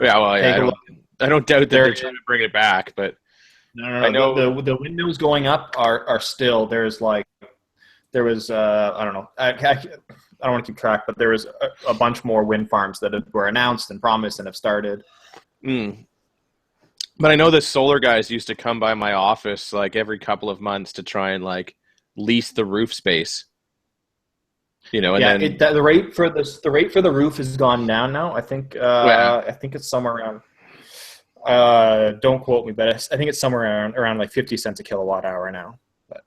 Yeah, well, I don't doubt that they're trying to bring it back, but no. I know the windmills going up are still there was I don't know, I don't want to keep track, but there was a bunch more wind farms that were announced and promised and have started. But I know the solar guys used to come by my office every couple of months to try and lease the roof space. And then the rate for the roof has gone down now. I think I think it's somewhere around. Don't quote me, but I think it's somewhere around 50 cents a kilowatt hour now. But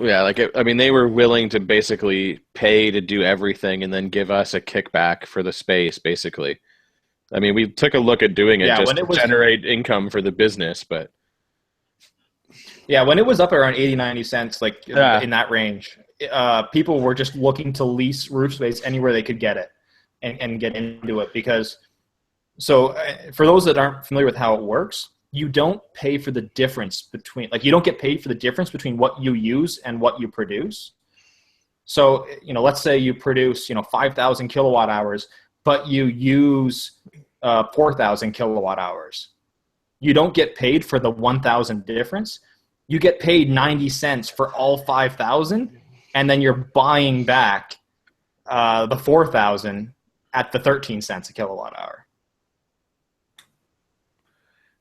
Yeah, I mean, they were willing to basically pay to do everything and then give us a kickback for the space, basically. I mean, we took a look at doing it just to generate income for the business, but... Yeah, when it was up around 80, 90 cents, like in that range, people were just looking to lease roof space anywhere they could get it and get into it because... So for those that aren't familiar with how it works, you don't pay for the difference between, like you don't get paid for the difference between what you use and what you produce. So, let's say you produce, 5,000 kilowatt hours, but you use 4,000 kilowatt hours. You don't get paid for the 1,000 difference. You get paid 90 cents for all 5,000, and then you're buying back the 4,000 at the 13 cents a kilowatt hour.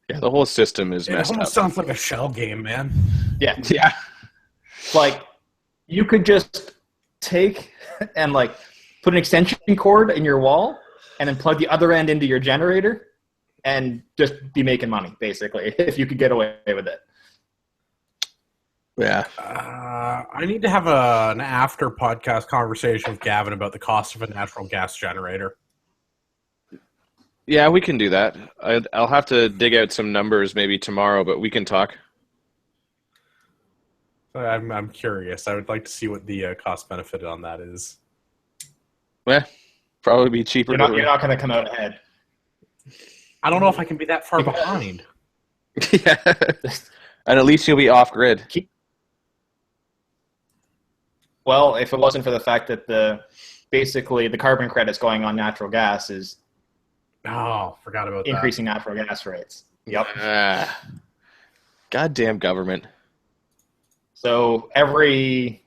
Yeah, the whole system is messed up. It almost sounds like a shell game, man. Yeah. Yeah. Like, you could just take and, put an extension cord in your wall and then plug the other end into your generator and just be making money, basically, if you could get away with it. Yeah. I need to have an after-podcast conversation with Gavin about the cost of a natural gas generator. Yeah, we can do that. I'll have to dig out some numbers maybe tomorrow, but we can talk. I'm curious. I would like to see what the cost benefit on that is. Yeah, probably be cheaper. You're not going to come out ahead. I don't know if I can be that far behind. Yeah, and at least you'll be off grid. Well, if it wasn't for the fact that basically the carbon credits going on natural gas is. Oh, forgot about increasing natural gas rates. Yep. Goddamn government. So every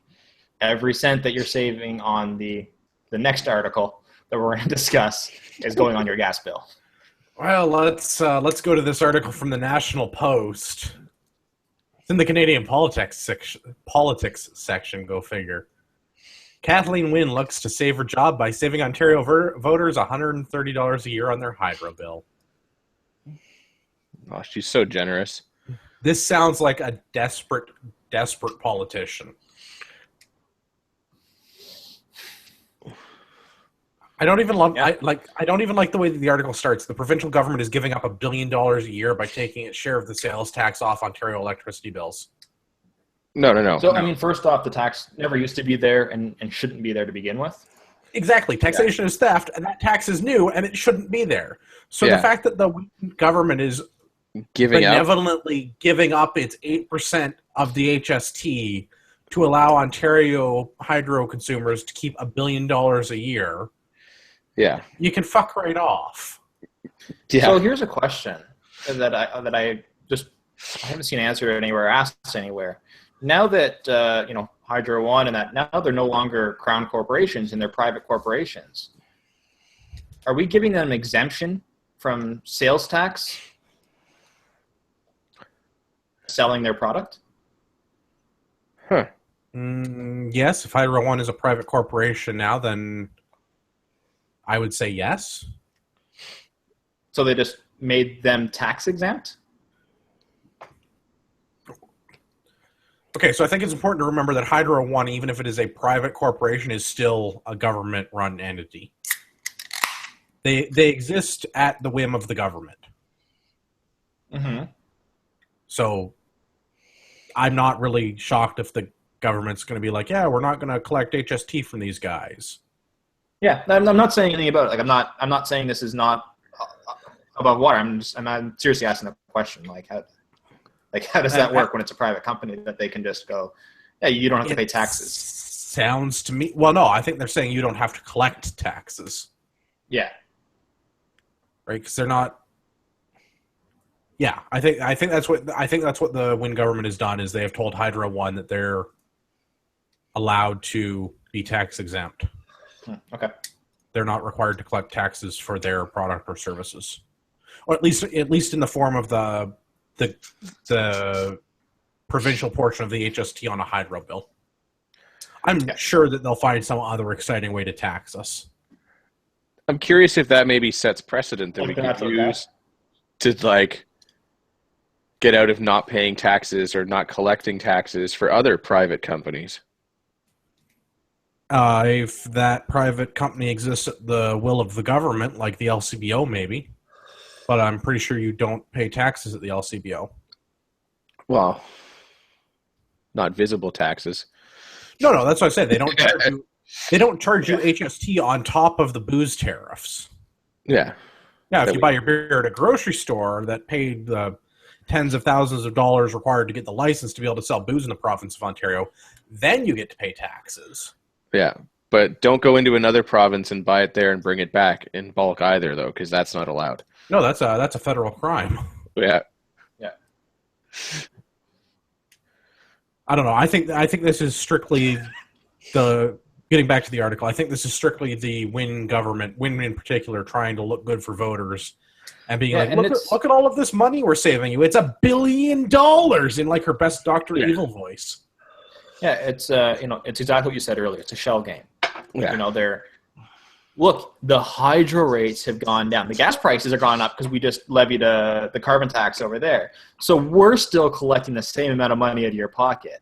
cent that you're saving on the next article that we're going to discuss is going on your gas bill. Well, let's go to this article from the National Post. It's in the Canadian politics section. Go figure. Kathleen Wynne looks to save her job by saving Ontario voters $130 a year on their hydro bill. Oh, she's so generous. This sounds like a desperate politician. I don't even love. I don't even like the way that the article starts. The provincial government is giving up $1 billion a year by taking its share of the sales tax off Ontario electricity bills. No. So, I mean, first off, the tax never used to be there and shouldn't be there to begin with. Exactly. Taxation is theft, and that tax is new, and it shouldn't be there. So the fact that the government is benevolently giving up its 8% of the HST to allow Ontario hydro consumers to keep $1 billion a year, you can fuck right off. Yeah. So here's a question that I haven't seen answered anywhere, asked anywhere. Now that Hydro One and that now they're no longer crown corporations and they're private corporations, are we giving them exemption from sales tax selling their product? Huh. Yes, if Hydro One is a private corporation now, then I would say yes. So they just made them tax exempt? Okay, so I think it's important to remember that Hydro One, even if it is a private corporation, is still a government-run entity. They exist at the whim of the government. Mm-hmm. So I'm not really shocked if the government's going to be like, yeah, we're not going to collect HST from these guys. Yeah, I'm not saying anything about it. Like I'm not saying this is not above water. I'm seriously asking a question. How does that work when it's a private company that they can just go, yeah, you don't have to pay taxes? Sounds to me. Well, no, I think they're saying you don't have to collect taxes. Yeah. Right, because they're not. Yeah, I think that's what the Wynne government has done is they have told Hydro One that they're allowed to be tax exempt. Okay. They're not required to collect taxes for their product or services, or at least in the form of the provincial portion of the HST on a hydro bill. I'm sure that they'll find some other exciting way to tax us. I'm curious if that maybe sets precedent that we can use to get out of not paying taxes or not collecting taxes for other private companies. If that private company exists at the will of the government, like the LCBO maybe, but I'm pretty sure you don't pay taxes at the LCBO. Well, not visible taxes. No, that's what I said. They don't charge you. They don't charge you HST on top of the booze tariffs. Yeah. Yeah, if you buy your beer at a grocery store that paid the tens of thousands of dollars required to get the license to be able to sell booze in the province of Ontario, then you get to pay taxes. Yeah, but don't go into another province and buy it there and bring it back in bulk either, though, because that's not allowed. No, that's a federal crime. Yeah. Yeah. I don't know. I think this is strictly the getting back to the article. I think this is strictly the Wynne government, Wynne in particular, trying to look good for voters and being like, look at all of this money we're saving you. It's $1 billion in like her best Dr. Evil voice. Yeah, it's it's exactly what you said earlier. It's a shell game. Yeah. Look, the hydro rates have gone down. The gas prices are gone up because we just levied the carbon tax over there. So we're still collecting the same amount of money out of your pocket.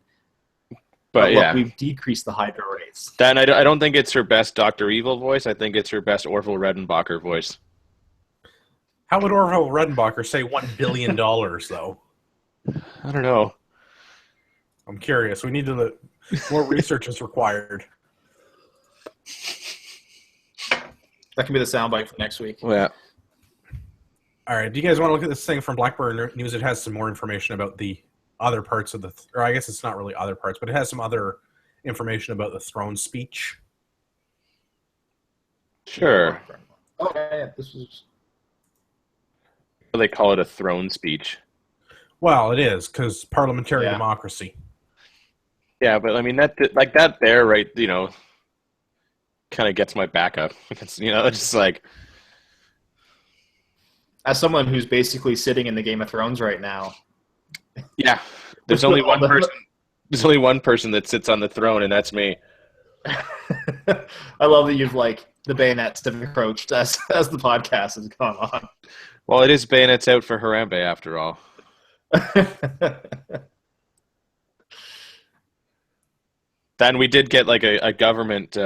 But look, we've decreased the hydro rates. Then I don't think it's her best Dr. Evil voice. I think it's her best Orville Redenbacher voice. How would Orville Redenbacher say $1 billion, though? I don't know. I'm curious. We need to more research is required. That can be the soundbite for next week. Yeah. All right. Do you guys want to look at this thing from Blackburn News? It has some more information about the other parts of or I guess it's not really other parts, but it has some other information about the throne speech. Sure. Oh, yeah. This is. They call it a throne speech. Well, it is because parliamentary democracy. Yeah, but I mean that there, right? Kind of gets my back up. It's just like. As someone who's basically sitting in the Game of Thrones right now. Yeah, there's only one person. There's only one person that sits on the throne, and that's me. I love that you've the bayonets have approached as the podcast has gone on. Well, it is bayonets out for Harambe after all. Then we did get a government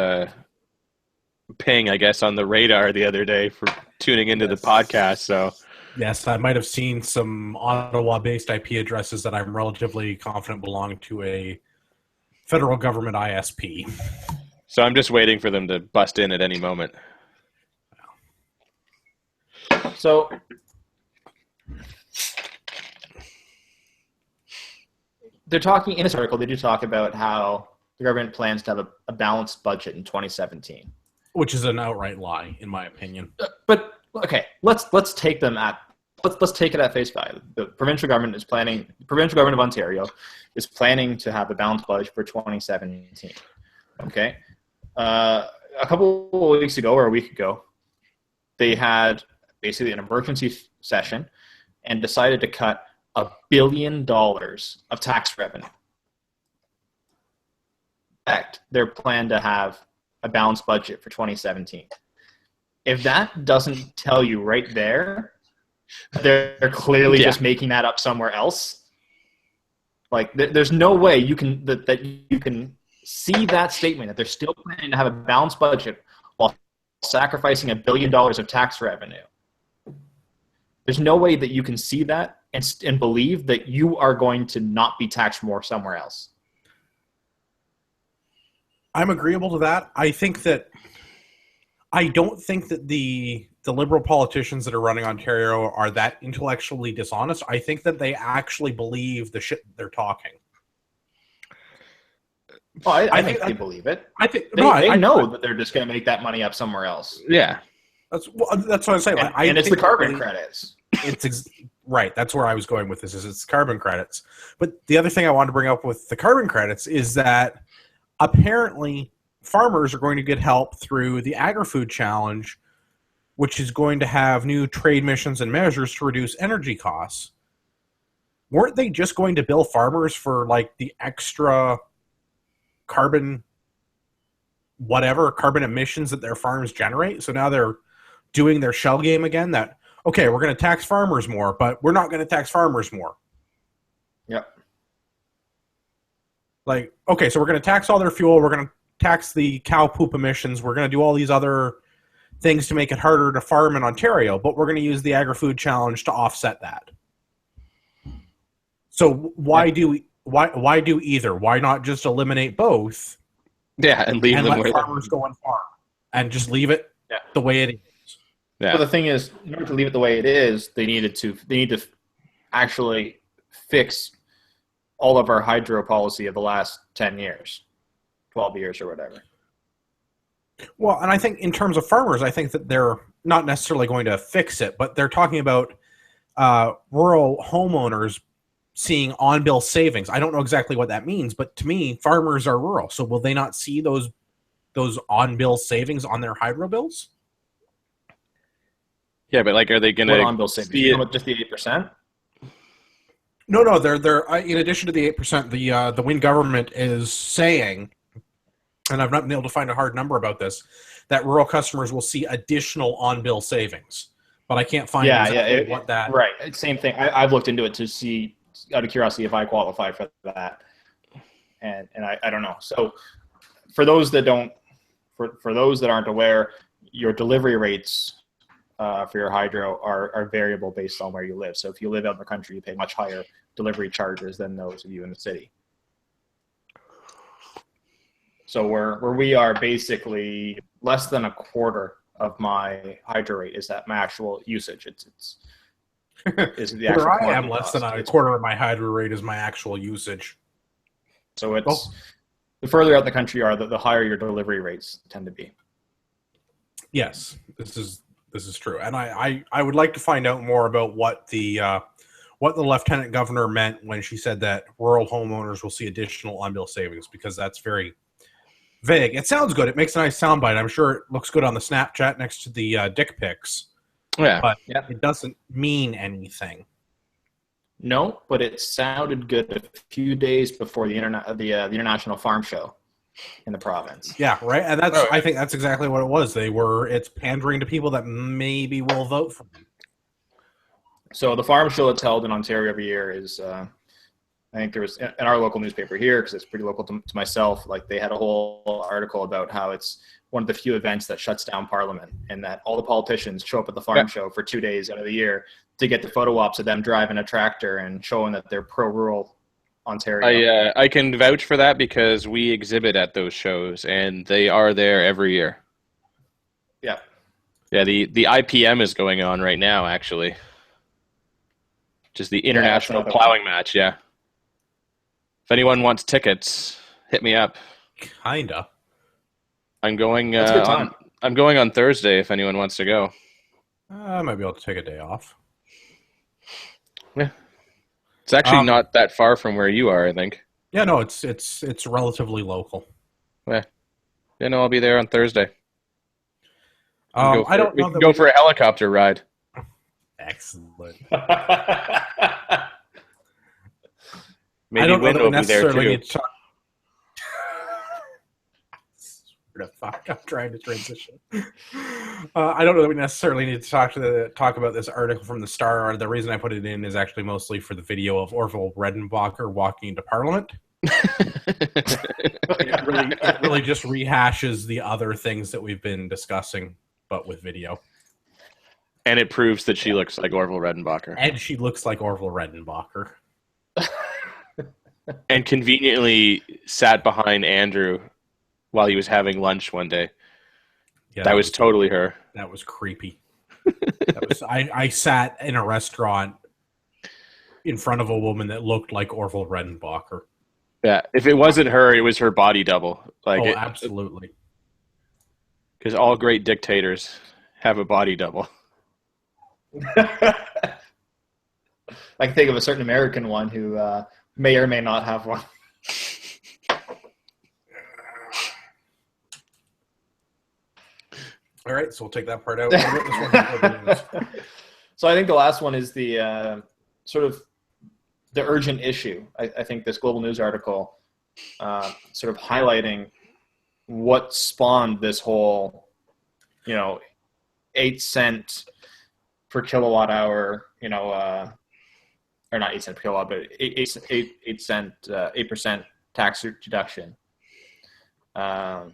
ping, I guess, on the radar the other day for tuning into the podcast. So yes, I might have seen some Ottawa-based IP addresses that I'm relatively confident belong to a federal government ISP. So I'm just waiting for them to bust in at any moment. So they're talking in this article. They do talk about how the government plans to have a balanced budget in 2017, which is an outright lie, in my opinion. But okay, let's take them at let's take it at face value. The provincial government is planning. The provincial government of Ontario is planning to have a balanced budget for 2017. Okay, a couple of weeks ago or a week ago, they had basically an emergency session and decided to cut $1 billion of tax revenue. In fact, their plan to have a balanced budget for 2017. If that doesn't tell you right there, they're clearly just making that up somewhere else. There's no way you can that you can see that statement that they're still planning to have a balanced budget while sacrificing $1 billion of tax revenue. There's no way that you can see that and believe that you are going to not be taxed more somewhere else. I'm agreeable to that. I don't think that the Liberal politicians that are running Ontario are that intellectually dishonest. I think that they actually believe the shit they're talking. Well, I think they believe it. I think they know that they're just going to make that money up somewhere else. Yeah, that's what I'm saying. And it's the carbon credits. Right. That's where I was going with this. Is it's carbon credits. But the other thing I wanted to bring up with the carbon credits is that apparently farmers are going to get help through the Agri-Food Challenge, which is going to have new trade missions and measures to reduce energy costs. Weren't they just going to bill farmers for the extra carbon emissions that their farms generate? So now they're doing their shell game again that, okay, we're going to tax farmers more, but we're not going to tax farmers more. Yep. Like, okay, so we're going to tax all their fuel. We're going to tax the cow poop emissions. We're going to do all these other things to make it harder to farm in Ontario, but we're going to use the Agri-Food Challenge to offset that. So why do either? Why not just eliminate both? Yeah, and leave and them let where farmers go and farm and just leave it the way it is. Yeah. But the thing is, in order to leave it the way it is, they need to actually fix all of our hydro policy of the last 10 years, 12 years or whatever. Well, and I think in terms of farmers, I think that they're not necessarily going to fix it, but they're talking about rural homeowners seeing on-bill savings. I don't know exactly what that means, but to me, farmers are rural. So will they not see those on-bill savings on their hydro bills? Yeah, but like, are they going What to on-bill savings? You know, just the 8%? No. They're in addition to the 8%, the Wynne government is saying, and I've not been able to find a hard number about this, that rural customers will see additional on-bill savings. But I can't find what that... Right, same thing. I've looked into it to see, out of curiosity, if I qualify for that. And I don't know. So for those that don't, for those that aren't aware, your delivery rates for your hydro are variable based on where you live. So if you live out in the country, you pay much higher delivery charges than those of you in the city. So where we are basically less than a quarter of my hydro rate is that my actual usage. It's is the actual Where I am, cost. less than a quarter of my hydro rate is my actual usage. So it's the further out in the country you are, the higher your delivery rates tend to be. Yes, this is true, and I would like to find out more about what the lieutenant governor meant when she said that rural homeowners will see additional on-bill savings, because that's very vague. It sounds good. It makes a nice soundbite. I'm sure it looks good on the Snapchat next to the dick pics. Yeah, but it doesn't mean anything. No, but it sounded good a few days before the International Farm Show in the province. Yeah, right. And I think that's exactly what it was. It's pandering to people that maybe will vote for them. So the farm show that's held in Ontario every year is, I think there was in our local newspaper here, because it's pretty local to myself. Like, they had a whole article about how it's one of the few events that shuts down Parliament, and that all the politicians show up at the farm show for 2 days out of the year to get the photo ops of them driving a tractor and showing that they're pro-rural Ontario. I can vouch for that, because we exhibit at those shows, and they are there every year. Yeah. Yeah, the IPM is going on right now, actually. Just the international plowing match, yeah. If anyone wants tickets, hit me up. Kinda. I'm going. I'm going on Thursday. If anyone wants to go, I might be able to take a day off. Yeah, it's actually not that far from where you are, I think. Yeah, no, it's relatively local. Yeah, no, I'll be there on Thursday. I don't know. We can go for a helicopter ride. Excellent. Maybe Wynne will be there too. The fuck, I'm trying to transition. I don't know that we necessarily need to talk about this article from the Star. The reason I put it in is actually mostly for the video of Orville Redenbacher walking into Parliament. It really just rehashes the other things that we've been discussing, but with video. And it proves that she looks like Orville Redenbacher. And she looks like Orville Redenbacher. And conveniently sat behind Andrew while he was having lunch one day. Yeah, that was totally her. That was creepy. I sat in a restaurant in front of a woman that looked like Orville Redenbacher. Yeah, if it wasn't her, it was her body double. Absolutely. Because all great dictators have a body double. I can think of a certain American one who may or may not have one. All right, so we'll take that part out. So I think the last one is the sort of the urgent issue. I think this Global News article sort of highlighting what spawned this whole, 8 cent per kilowatt hour, or not 8 cent per kilowatt, but 8% tax deduction. Well,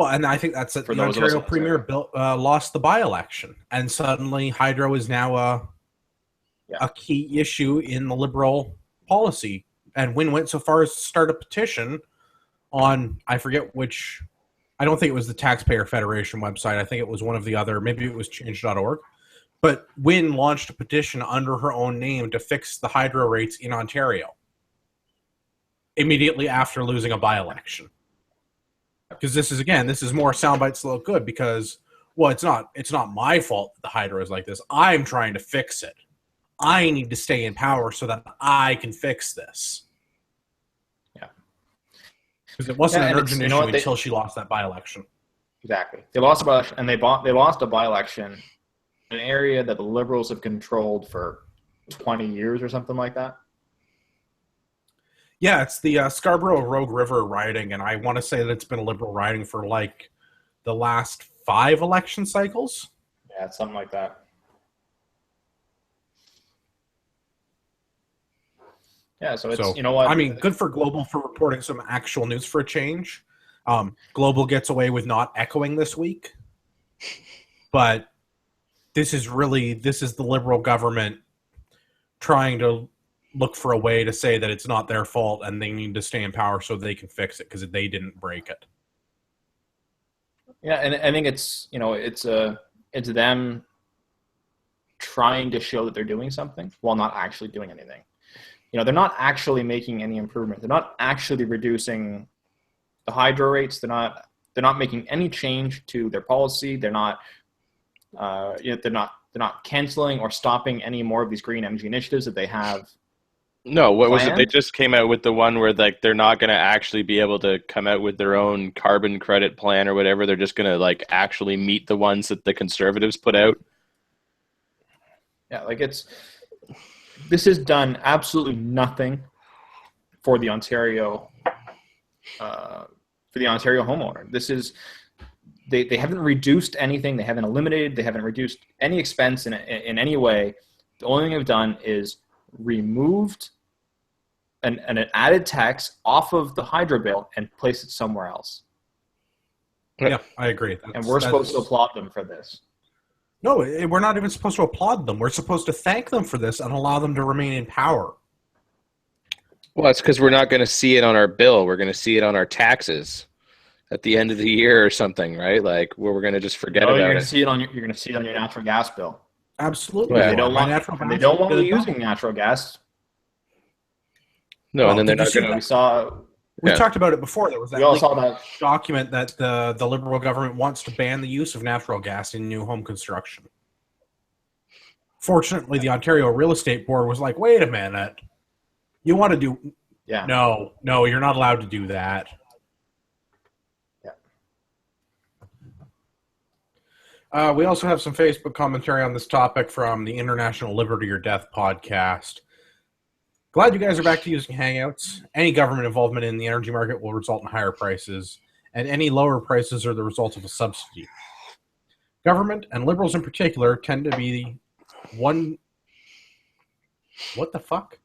and I think that's it. For The those of us Ontario in Premier lost the by-election, and suddenly hydro is now a key issue in the Liberal policy. And Wynne went so far as to start a petition on, I forget which, I don't think it was the Taxpayer Federation website. I think it was one of the other, maybe it was change.org. But Wynne launched a petition under her own name to fix the hydro rates in Ontario immediately after losing a by-election. Because this is more soundbites that look good because, well, it's not my fault that the hydro is like this. I'm trying to fix it. I need to stay in power so that I can fix this. Yeah. Because it wasn't an urgent issue until she lost that by-election. Exactly. They lost a by-election, and they lost a by-election in an area that the Liberals have controlled for 20 years or something like that. Yeah, it's the Scarborough Rogue River riding, and I want to say that it's been a Liberal riding for like the last 5 election cycles. Yeah, it's something like that. Yeah, so you know what? I mean, good for Global for reporting some actual news for a change. Global gets away with not echoing this week, but this is the Liberal government trying to look for a way to say that it's not their fault and they need to stay in power so they can fix it because they didn't break it. Yeah, and I think it's them trying to show that they're doing something while not actually doing anything. They're not actually making any improvement. They're not actually reducing the hydro rates. They're not making any change to their policy. They're not canceling or stopping any more of these green energy initiatives that they have. No, what was it? They just came out with the one where like they're not going to actually be able to come out with their own carbon credit plan or whatever. They're just going to like actually meet the ones that the Conservatives put out. Yeah, this has done absolutely nothing for the Ontario homeowner. They haven't reduced anything. They haven't eliminated. They haven't reduced any expense in any way. The only thing they've done is removed an added tax off of the hydro bill and placed it somewhere else. Yeah, I agree. And we're supposed to applaud them for this. No, we're not even supposed to applaud them. We're supposed to thank them for this and allow them to remain in power. Well, it's because we're not going to see it on our bill. We're going to see it on our taxes at the end of the year or something, right? Like where we're going to just forget about it. You're going to see it on your natural gas bill. Absolutely. Yeah. They don't want you using natural gas. No, and then they're not going to. We talked about it before. There was that document that the Liberal government wants to ban the use of natural gas in new home construction. Fortunately, the Ontario Real Estate Board was like, wait a minute. You want to do... Yeah. No, you're not allowed to do that. Yeah. We also have some Facebook commentary on this topic from the International Liberty or Death podcast. Glad you guys are back to using Hangouts. Any government involvement in the energy market will result in higher prices, and any lower prices are the result of a subsidy. Government, and Liberals in particular, tend to be one... What the fuck?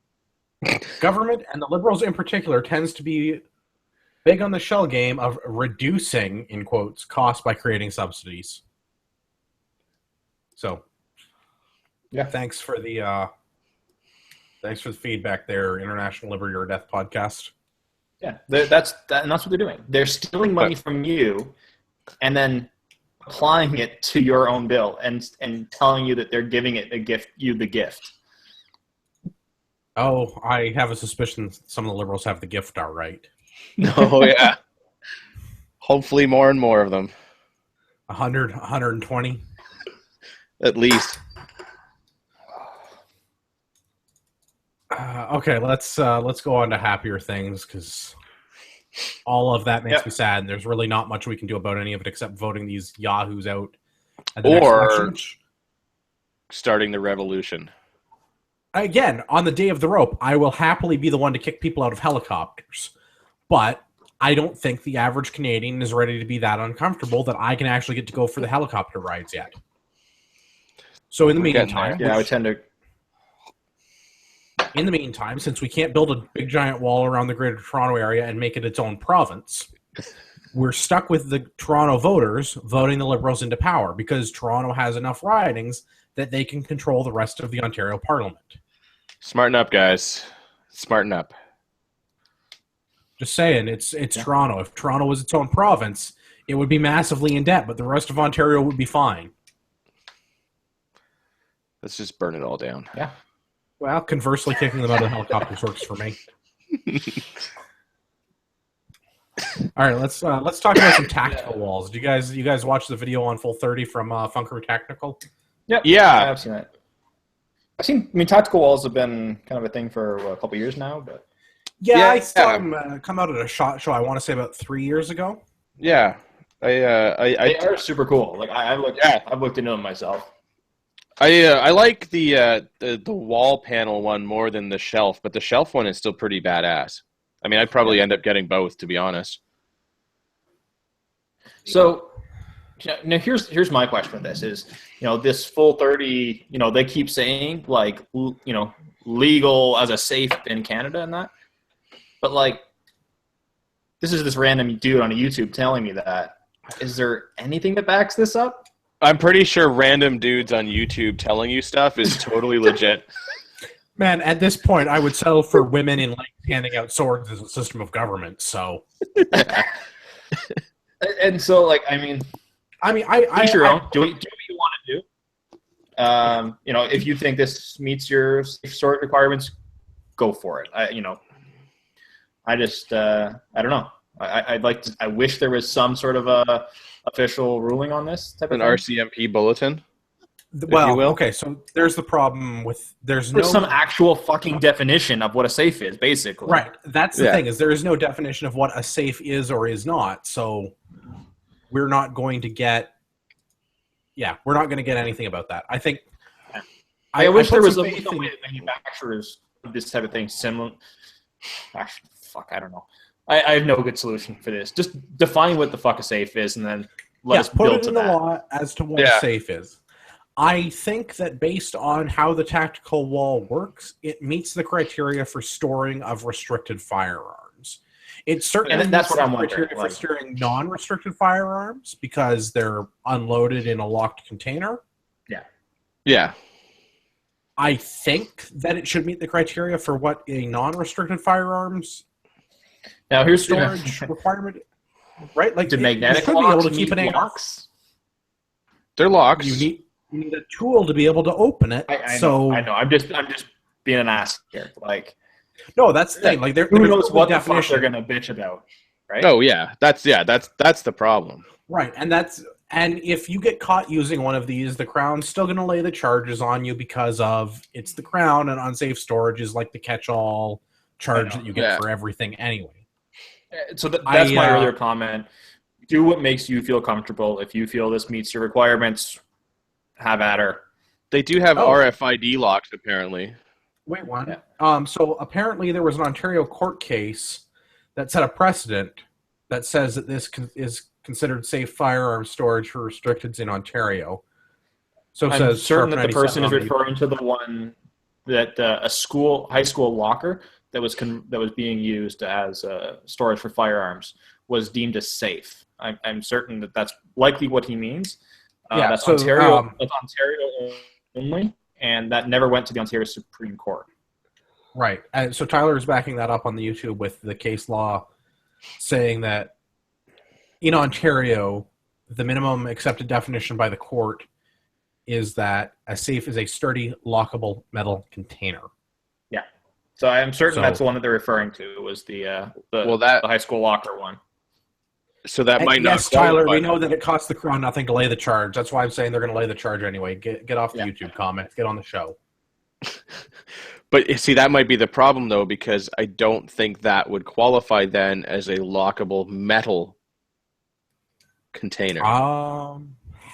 Government, and the Liberals in particular, tends to be big on the shell game of reducing, in quotes, costs by creating subsidies. So, yeah, thanks for the feedback there, International Liberty or Death podcast. Yeah, that's what they're doing. They're stealing money from you and then applying it to your own bill and telling you that they're giving it the gift. Oh, I have a suspicion some of the Liberals have the gift all right. Oh, yeah. Hopefully more and more of them. 100, 120? At least. Okay, let's go on to happier things because all of that makes me sad, and there's really not much we can do about any of it except voting these yahoos out at the next election. Starting the revolution. Again, on the day of the rope, I will happily be the one to kick people out of helicopters, but I don't think the average Canadian is ready to be that uncomfortable that I can actually get to go for the helicopter rides yet. So in the meantime, I would tend to. In the meantime, since we can't build a big giant wall around the Greater Toronto Area and make it its own province, we're stuck with the Toronto voters voting the Liberals into power because Toronto has enough ridings that they can control the rest of the Ontario Parliament. Smarten up, guys. Smarten up. Just saying, it's Toronto. If Toronto was its own province, it would be massively in debt, but the rest of Ontario would be fine. Let's just burn it all down. Yeah. Well, conversely, kicking them out of the helicopters works for me. All right, let's talk about some tactical walls. Did you guys watch the video on Full 30 from Funker Technical? Yep. Yeah. I've seen it. I mean, tactical walls have been kind of a thing for a couple years now, but Yeah, I saw them come out at a SHOT Show, I want to say about 3 years ago. Yeah. they are super cool. Like I've looked into them myself. I like the wall panel one more than the shelf, but the shelf one is still pretty badass. I mean, I'd probably end up getting both, to be honest. So, now here's my question with this is, this Full 30, they keep saying like, legal as a safe in Canada and that, but like, this is this random dude on YouTube telling me that. Is there anything that backs this up? I'm pretty sure random dudes on YouTube telling you stuff is totally legit. Man, at this point, I would settle for women in like handing out swords as a system of government. So, and so like, I mean, I do what you want to do. If you think this meets your storage requirements, go for it. I don't know. I wish there was some sort of a official ruling on this type of thing. RCMP bulletin. Well, okay, so there's the problem with there's some actual fucking definition of what a safe is, basically. Right. That's the thing is there is no definition of what a safe is or is not. So we're not going to get anything about that. I think I wish there was a way manufacturers of this type of thing similar. Actually, fuck, I don't know. I have no good solution for this. Just define what the fuck a safe is, and then let us build to that. Put it in the law as to what a safe is. I think that based on how the tactical wall works, it meets the criteria for storing of restricted firearms. It certainly meets the criteria for storing non-restricted firearms because they're unloaded in a locked container. Yeah. Yeah. I think that it should meet the criteria for what a non-restricted firearms here's storage requirement, right? Like the magnetic locks, be able to keep an locks. They're locks. You need a tool to be able to open it. I know. I'm just being an ass here. Like, no, that's the thing. Like, who knows what the fuck they're gonna bitch about, right? Oh yeah, that's the problem. Right, and if you get caught using one of these, the Crown's still going to lay the charges on you because of it's the Crown, and unsafe storage is like the catch-all charge that you get for everything anyway. So that's my earlier comment. Do what makes you feel comfortable. If you feel this meets your requirements, have at her. They do have RFID locks, apparently. Wait, what? Yeah. So apparently there was an Ontario court case that set a precedent that says that this is considered safe firearm storage for restricteds in Ontario. So I'm says certain that the person is referring to the one that a high school locker that was being used as storage for firearms was deemed as safe. I'm certain that that's likely what he means. That's Ontario. That's Ontario only, and that never went to the Ontario Supreme Court. Right. And so Tyler is backing that up on the YouTube with the case law, saying that in Ontario, the minimum accepted definition by the court is that a safe is a sturdy, lockable metal container. Yeah. So I'm certain that's the one that they're referring to. Was the high school locker one. So that might not. Yes, Tyler. We know that it costs the Crown nothing to lay the charge. That's why I'm saying they're going to lay the charge anyway. Get off the YouTube comments. Get on the show. But see, that might be the problem though, because I don't think that would qualify then as a lockable metal container.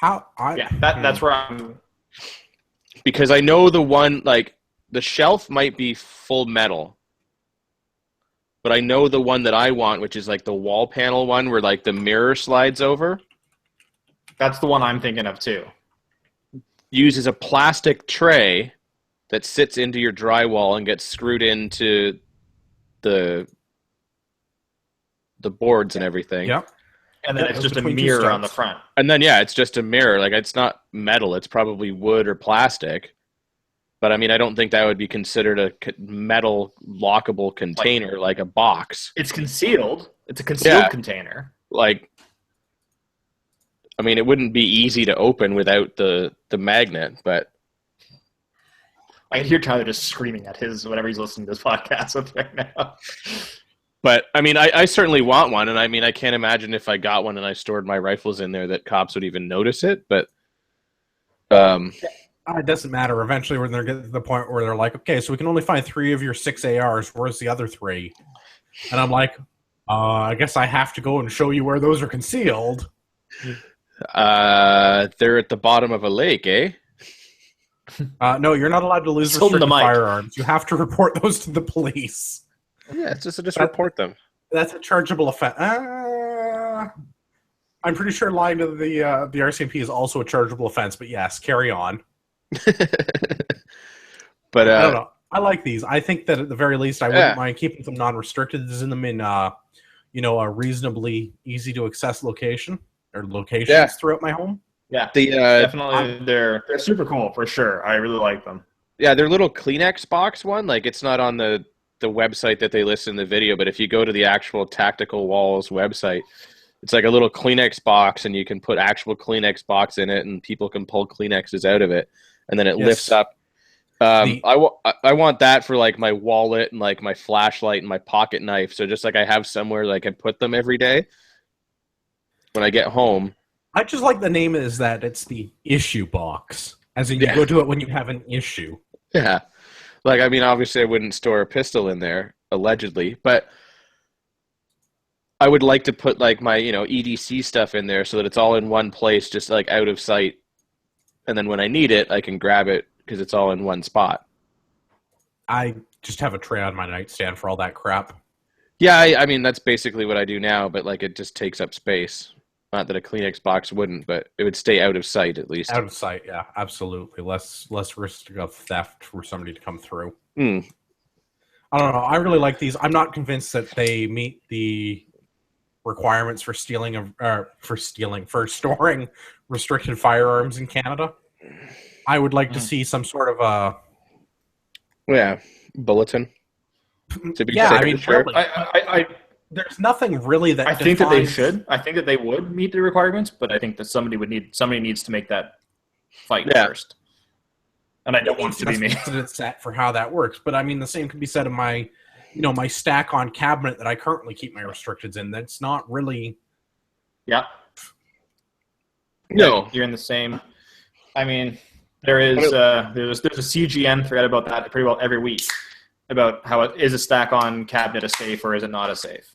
That's where I'm. Because I know the one, like the shelf might be full metal, but I know the one that I want, which is like the wall panel one where like the mirror slides over. That's the one I'm thinking of too. Uses a plastic tray that sits into your drywall and gets screwed into the boards and everything. Yep. And then Yeah, it's it just goes a between two mirror on the studs. front. And then, yeah, it's just a mirror. Like, it's not metal. It's probably wood or plastic. But, I mean, I don't think that would be considered a metal lockable container, like a box. It's concealed. It's a concealed container. Like, I mean, it wouldn't be easy to open without the magnet, but... I can hear Tyler just screaming at whatever he's listening to this podcast with right now. But, I mean, I certainly want one, and I mean, I can't imagine if I got one and I stored my rifles in there that cops would even notice it, but... It doesn't matter. Eventually, when they're getting to the point where they're like, okay, so we can only find 3 of your 6 ARs. Where's the other 3? And I'm like, I guess I have to go and show you where those are concealed. They're at the bottom of a lake, eh? No, you're not allowed to lose Sold restricted the mic. firearms. You have to report those to the police. Yeah, it's just report them. That's a chargeable offense. I'm pretty sure lying to the RCMP is also a chargeable offense, but yes, carry on. But I don't know. I like these. I think that at the very least, I wouldn't mind keeping them non-restricted in them in, a reasonably easy to access location or locations throughout my home. Yeah, definitely. They're super cool for sure. I really like them. Yeah, their little Kleenex box one, like it's not on the website that they list in the video, but if you go to the actual Tactical Walls website, it's like a little Kleenex box, and you can put actual Kleenex box in it, and people can pull Kleenexes out of it, and then it lifts up. I want that for like my wallet and like my flashlight and my pocket knife, so just like I have somewhere that I can put them every day when I get home. I just like the name is that it's the issue box, as in you go to it when you have an issue. Yeah. Like, I mean, obviously I wouldn't store a pistol in there, allegedly, but I would like to put like my, EDC stuff in there so that it's all in one place, just like out of sight. And then when I need it, I can grab it because it's all in one spot. I just have a tray on my nightstand for all that crap. Yeah, I mean, that's basically what I do now, but like it just takes up space. Not that a Kleenex box wouldn't, but it would stay out of sight at least. Out of sight, yeah, absolutely. Less risk of theft for somebody to come through. I don't know. I really like these. I'm not convinced that they meet the requirements for storing restricted firearms in Canada. I would like to see some sort of a bulletin. To be sure. Really, there's nothing really that I think that they should. I think that they would meet the requirements, but I think that somebody needs to make that fight first. And I don't want it to be me. Set for how that works, but I mean the same could be said of my, my stack on cabinet that I currently keep my restricteds in. That's not really. Yeah. No, you're in the same. I mean, there's a CGN thread about that pretty well every week about how it is a stack on cabinet a safe or is it not a safe.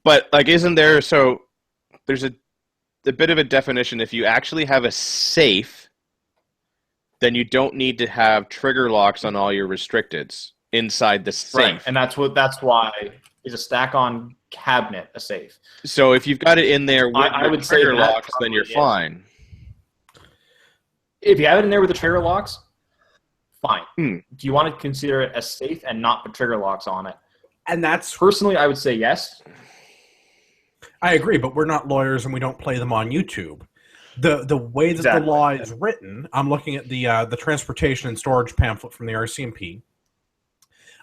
But like, isn't there? So there's a bit of a definition. If you actually have a safe, then you don't need to have trigger locks on all your restricteds inside the safe. Right, and that's why is a stack on cabinet a safe. So if you've got it in there with I would trigger locks, then you're fine. If you have it in there with the trigger locks, fine. Do you want to consider it a safe and not put trigger locks on it? And that's personally, I would say yes. I agree, but we're not lawyers and we don't play them on YouTube. The way that the law is written, I'm looking at the transportation and storage pamphlet from the RCMP.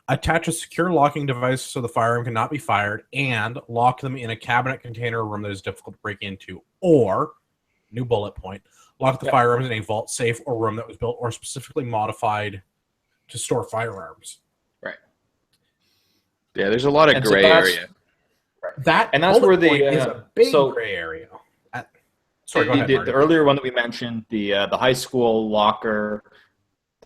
Attach a secure locking device so the firearm cannot be fired, and lock them in a cabinet, container, or room that is difficult to break into. Or, new bullet point, lock the firearms in a vault, safe, or room that was built or specifically modified to store firearms. Right. Yeah, there's a lot of gray area. That's where is a big gray area. Sorry, go ahead, the earlier one that we mentioned, the high school locker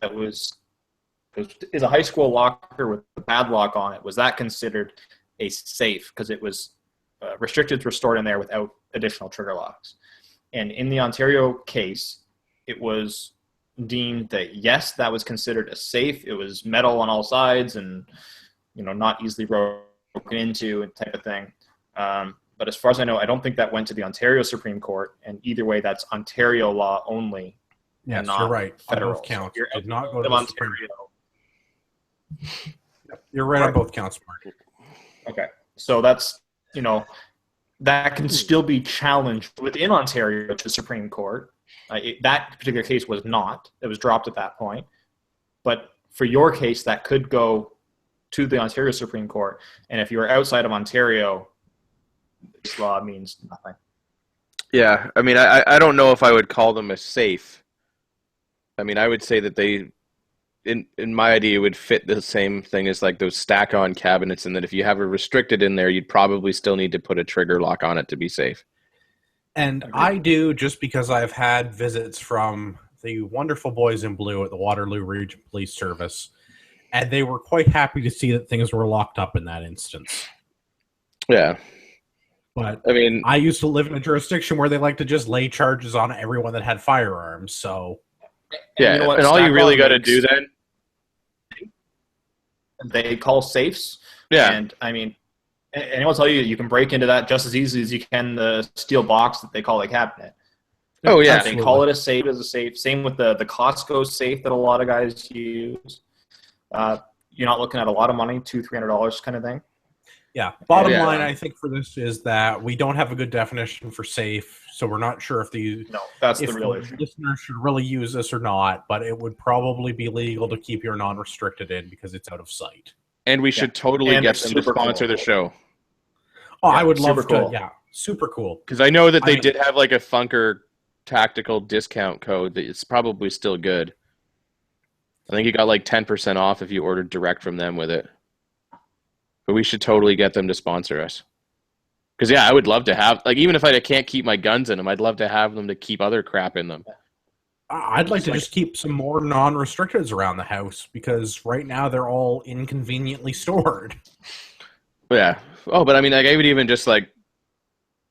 that is a high school locker with a padlock on it. Was that considered a safe because it was restricted were stored in there without additional trigger locks? And in the Ontario case, it was deemed that yes, that was considered a safe. It was metal on all sides and not easily broken into and type of thing. But as far as I know, I don't think that went to the Ontario Supreme Court. And either way, that's Ontario law only Yes, and not you're right. federal. On both counts. So Did not go to of the Supreme Ontario. Yep, you're right on both counts, Mark. Okay, so that's that can still be challenged within Ontario to the Supreme Court. That particular case was not; it was dropped at that point. But for your case, that could go to the Ontario Supreme Court, and if you're outside of Ontario, this law means nothing. Yeah, I mean, I don't know if I would call them a safe. I mean, I would say that they, in my idea, would fit the same thing as like those stack-on cabinets, and that if you have a restricted in there, you'd probably still need to put a trigger lock on it to be safe. And I do, just because I've had visits from the wonderful boys in blue at the Waterloo Region Police Service, and they were quite happy to see that things were locked up in that instance. Yeah. But I mean, I used to live in a jurisdiction where they like to just lay charges on everyone that had firearms, so... Yeah, you know what, and all you really got to makes, do then... They call safes. Yeah. And, I mean, anyone will tell you you can break into that just as easily as you can the steel box that they call a cabinet. Oh, yeah. They call it a safe as a safe. Same with the Costco safe that a lot of guys use. You're not looking at a lot of money, $200-$300 kind of thing. Yeah. Bottom line, I think, for this is that we don't have a good definition for safe, so we're not sure if the real issue. Listeners should really use this or not, but it would probably be legal to keep your non-restricted in because it's out of sight. And we should totally get them to sponsor the show. Oh, I would love to. Cool. Yeah, super cool. Because I know that they did have like a Funker tactical discount code that it's probably still good. I think you got like 10% off if you ordered direct from them with it. But we should totally get them to sponsor us. Because, yeah, I would love to have, like, even if I can't keep my guns in them, I'd love to have them to keep other crap in them. I'd like to just keep some more non-restricteds around the house because right now they're all inconveniently stored. Yeah. Oh, but I mean, like, I would even just, like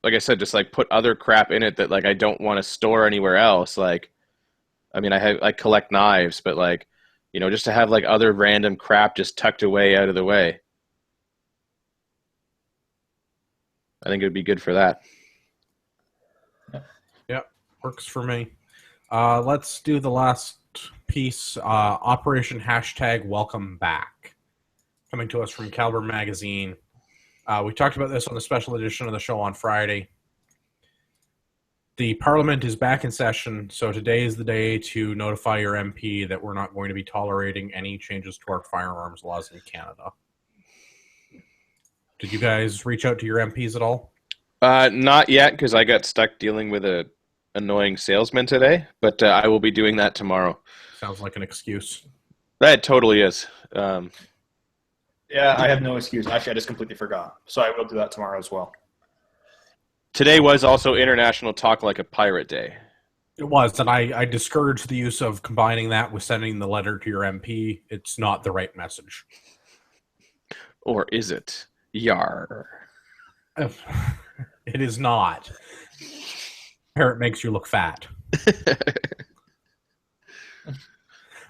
I said, just, like, put other crap in it that, like, I don't want to store anywhere else. Like, I mean, I collect knives, but, like, you know, just to have, like, other random crap just tucked away out of the way. I think it would be good for that. Yep, works for me. Let's do the last piece. Operation #Welcome Back. Coming to us from Caliber Magazine. We talked about this on the special edition of the show on Friday. The Parliament is back in session, so today is the day to notify your MP that we're not going to be tolerating any changes to our firearms laws in Canada. Did you guys reach out to your MPs at all? Not yet, because I got stuck dealing with a annoying salesman today, but I will be doing that tomorrow. Sounds like an excuse. That totally is. Yeah, I have no excuse. Actually, I just completely forgot. So I will do that tomorrow as well. Today was also International Talk Like a Pirate Day. It was, and I discourage the use of combining that with sending the letter to your MP. It's not the right message. Or is it? Yar. It is not. Parrot makes you look fat.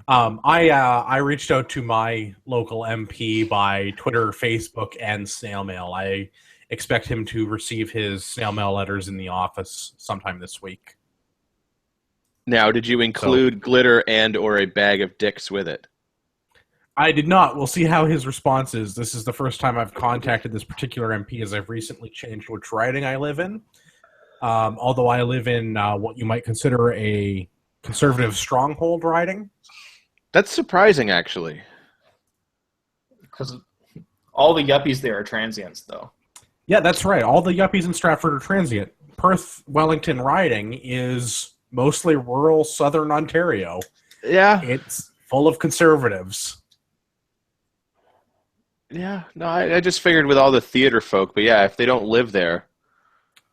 I reached out to my local MP by Twitter, Facebook, and snail mail. I expect him to receive his snail mail letters in the office sometime this week. Now, did you include glitter and or a bag of dicks with it? I did not. We'll see how his response is. This is the first time I've contacted this particular MP as I've recently changed which riding I live in. Although I live in what you might consider a conservative stronghold riding. That's surprising, actually. Because all the yuppies there are transients, though. Yeah, that's right. All the yuppies in Stratford are transient. Perth Wellington riding is mostly rural southern Ontario. Yeah. It's full of conservatives. Yeah, no, I just figured with all the theater folk, but yeah, if they don't live there.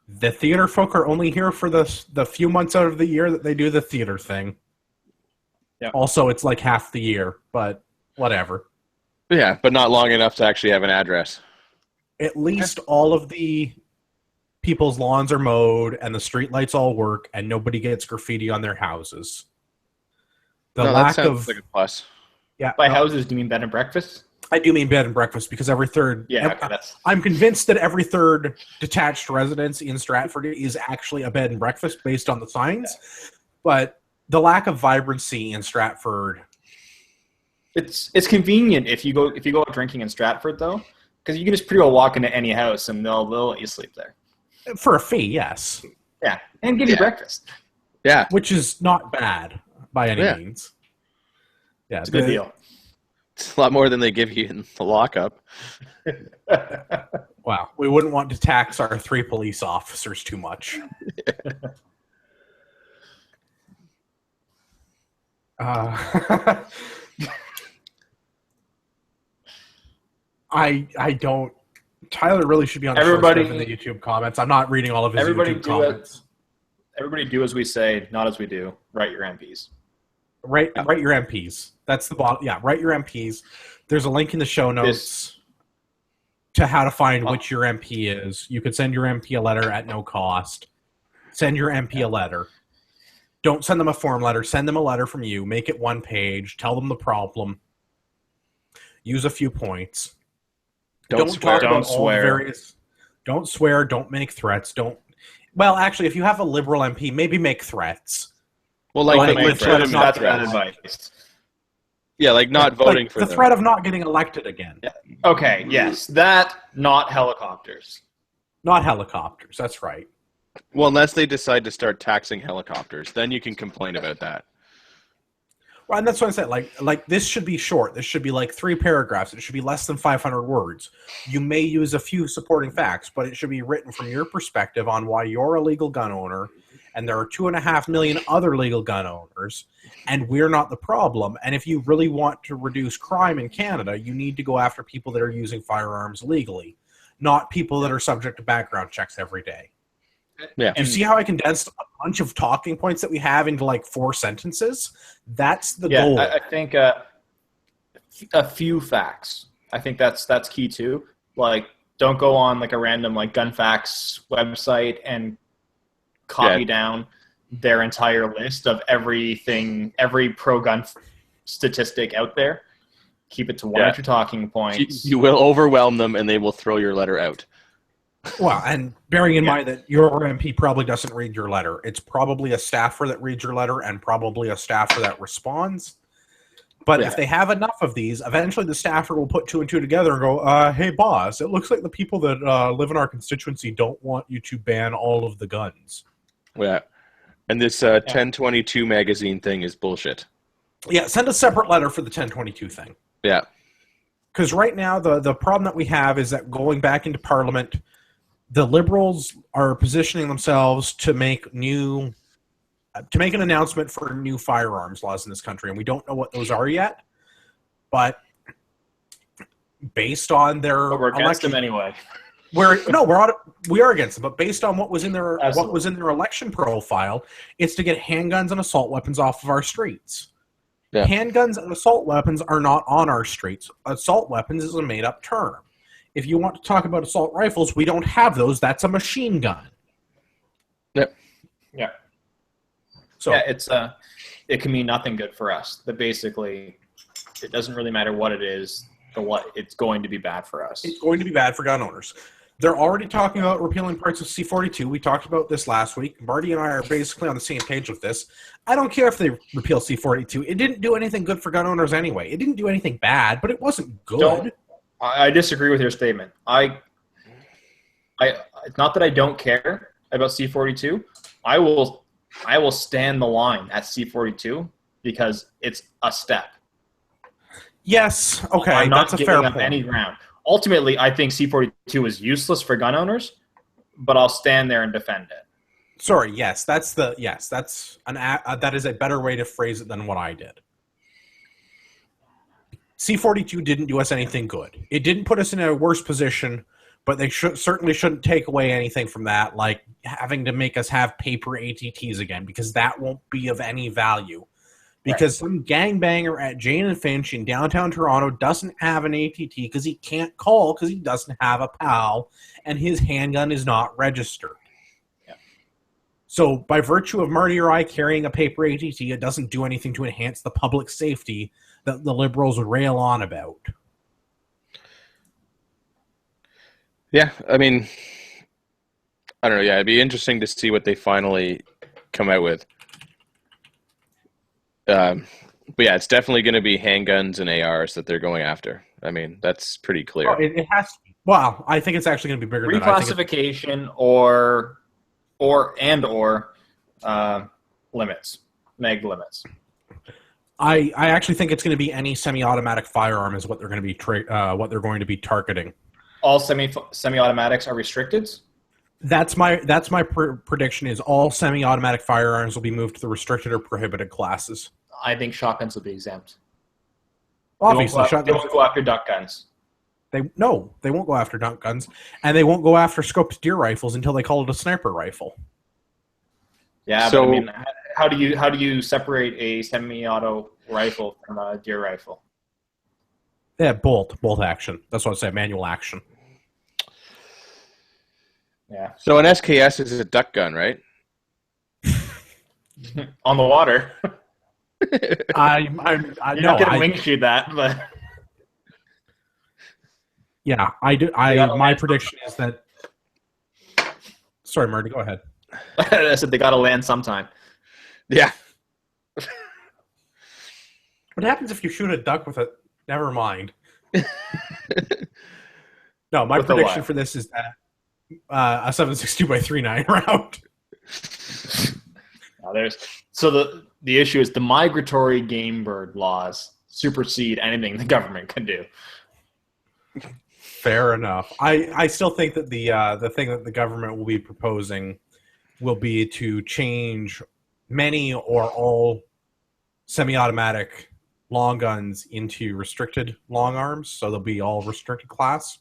The theater folk are only here for the few months out of the year that they do the theater thing. Yeah. Also, it's like half the year, but whatever. Yeah, but not long enough to actually have an address. At least all of the people's lawns are mowed and the streetlights all work and nobody gets graffiti on their houses. That sounds like a plus. Yeah. By houses, do you mean bed and breakfast? I do mean bed and breakfast because every third... Yeah, okay, I'm convinced that every third detached residence in Stratford is actually a bed and breakfast based on the signs. Yeah. But the lack of vibrancy in Stratford. It's convenient if you go out drinking in Stratford though, because you can just pretty well walk into any house and they'll let you sleep there. For a fee, yes. Yeah, and give you breakfast. Yeah, Which is not bad by any means. Yeah, it's a good deal. It's a lot more than they give you in the lockup. Wow, we wouldn't want to tax our 3 police officers too much. I don't. Tyler really should be on the show stuff in the YouTube comments. I'm not reading all of his YouTube comments. Everybody do as we say, not as we do. Write your MPs. Write your MPs. That's the bottom. Yeah, write your MPs. There's a link in the show notes to how to find which your MP is. You could send your MP a letter at no cost. Send your MP a letter. Don't send them a form letter. Send them a letter from you. Make it 1 page. Tell them the problem. Use a few points. Don't swear. Don't swear. Don't make threats. Well, actually, if you have a Liberal MP, maybe make threats. Well, like legitimate that's bad advice. Yeah, like not voting for the them. threat of not getting elected again. Yeah. Okay, yes. That, not helicopters. Not helicopters, that's right. Well, unless they decide to start taxing helicopters, then you can complain about that. Well, and that's what I said. Like this should be short. This should be like 3 paragraphs. It should be less than 500 words. You may use a few supporting facts, but it should be written from your perspective on why you're a legal gun owner, and there are 2.5 million other legal gun owners, and we're not the problem. And if you really want to reduce crime in Canada, you need to go after people that are using firearms legally, not people that are subject to background checks every day. Yeah. Do you see how I condensed a bunch of talking points that we have into like 4 sentences? That's the goal. I think a few facts. I think that's key too. Like, don't go on like a random like gun facts website and copy down their entire list of everything, every pro-gun statistic out there. Keep it to 1 or 2 talking points. You will overwhelm them, and they will throw your letter out. Well, and bearing in mind that your MP probably doesn't read your letter. It's probably a staffer that reads your letter and probably a staffer that responds. But if they have enough of these, eventually the staffer will put 2 and 2 together and go, hey, boss, it looks like the people that live in our constituency don't want you to ban all of the guns. Yeah. And this 1022 magazine thing is bullshit. Yeah, send a separate letter for the 1022 thing. Yeah. Because right now the problem that we have is that going back into Parliament, the Liberals are positioning themselves to make an announcement for new firearms laws in this country, and we don't know what those are yet. But based on their But we're against them anyway. We are against them. But based on what was in their election profile, it's to get handguns and assault weapons off of our streets. Yeah. Handguns and assault weapons are not on our streets. Assault weapons is a made-up term. If you want to talk about assault rifles, we don't have those. That's a machine gun. Yep. Yeah. So it can mean nothing good for us. But basically, it doesn't really matter what it is. It's going to be bad for us. It's going to be bad for gun owners. They're already talking about repealing parts of C-42. We talked about this last week. Marty and I are basically on the same page with this. I don't care if they repeal C-42. It didn't do anything good for gun owners anyway. It didn't do anything bad, but it wasn't good. I disagree with your statement. It's not that I don't care about C-42. I will stand the line at C-42 because it's a step. Yes, okay, I'm not that's a giving fair up point. any ground. Ultimately, I think C-42 is useless for gun owners, but I'll stand there and defend it. Sorry, yes, that is a better way to phrase it than what I did. C-42 didn't do us anything good. It didn't put us in a worse position, but they certainly shouldn't take away anything from that, like having to make us have paper ATTs again, because that won't be of any value. Because some gangbanger at Jane and Finch in downtown Toronto doesn't have an ATT because he can't call because he doesn't have a PAL, and his handgun is not registered. Yeah. So by virtue of Marty or I carrying a paper ATT, it doesn't do anything to enhance the public safety that the Liberals rail on about. Yeah, I mean, I don't know. Yeah, it'd be interesting to see what they finally come out with. But yeah, it's definitely going to be handguns and ARs that they're going after. I mean, that's pretty clear. Oh, it has to be. Well, I think it's actually going to be bigger than that. Reclassification or limits, mag limits. I actually think it's going to be any semi-automatic firearm is what they're going to be targeting. All semi-automatics are restricted. That's my prediction. Is all semi-automatic firearms will be moved to the restricted or prohibited classes. I think shotguns will be exempt. Obviously, they won't go after duck guns. They won't go after duck guns, and they won't go after scoped deer rifles until they call it a sniper rifle. Yeah, so, but I mean, how do you separate a semi-auto rifle from a deer rifle? Yeah, bolt action. That's what I say, manual action. Yeah. So an SKS is a duck gun, right? On the water. I'm You're not going to wing shoot that, but yeah, I do. My prediction is that. Sorry, Marty, go ahead. I said they got to land sometime. Yeah. What happens if you shoot a duck with a? Never mind. No, my prediction for this is that a 7.62 by 3.9 round. The issue is the migratory game bird laws supersede anything the government can do. Fair enough. I still think that the thing that the government will be proposing will be to change many or all semi-automatic long guns into restricted long arms, so they'll be all restricted class.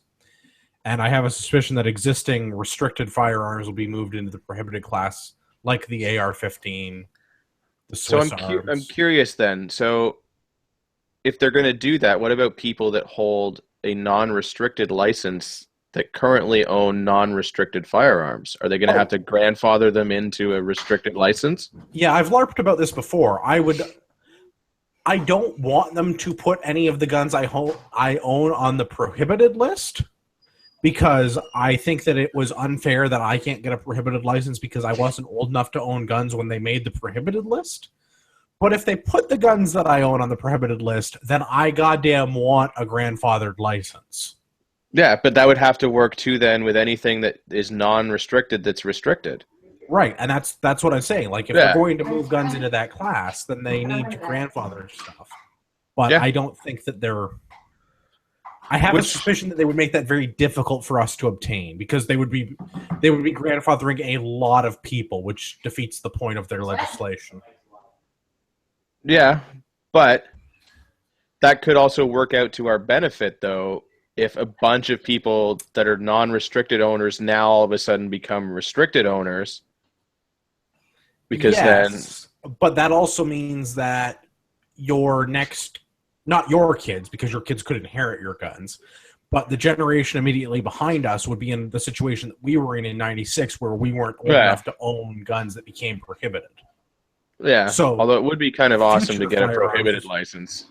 And I have a suspicion that existing restricted firearms will be moved into the prohibited class, like the AR-15, the Swiss arms. I'm curious then. So if they're going to do that, what about people that hold a non-restricted license that currently own non-restricted firearms? Are they going to have to grandfather them into a restricted license? Yeah, I've LARPed about this before. I don't want them to put any of the guns I own on the prohibited list, because I think that it was unfair that I can't get a prohibited license because I wasn't old enough to own guns when they made the prohibited list. But if they put the guns that I own on the prohibited list, then I goddamn want a grandfathered license. Yeah, but that would have to work too then with anything that is non-restricted that's restricted. Right, and that's what I'm saying. Like, if they're going to move guns into that class, then they need to grandfather stuff. But I don't think that they're... I have a suspicion that they would make that very difficult for us to obtain, because they would be grandfathering a lot of people, which defeats the point of their legislation. Yeah, but that could also work out to our benefit, though, if a bunch of people that are non-restricted owners now all of a sudden become restricted owners. Because but that also means that your next... Not your kids, because your kids could inherit your guns, but the generation immediately behind us would be in the situation that we were in '96, where we weren't old enough to own guns that became prohibited. Yeah, so although it would be kind of awesome to get a prohibited license.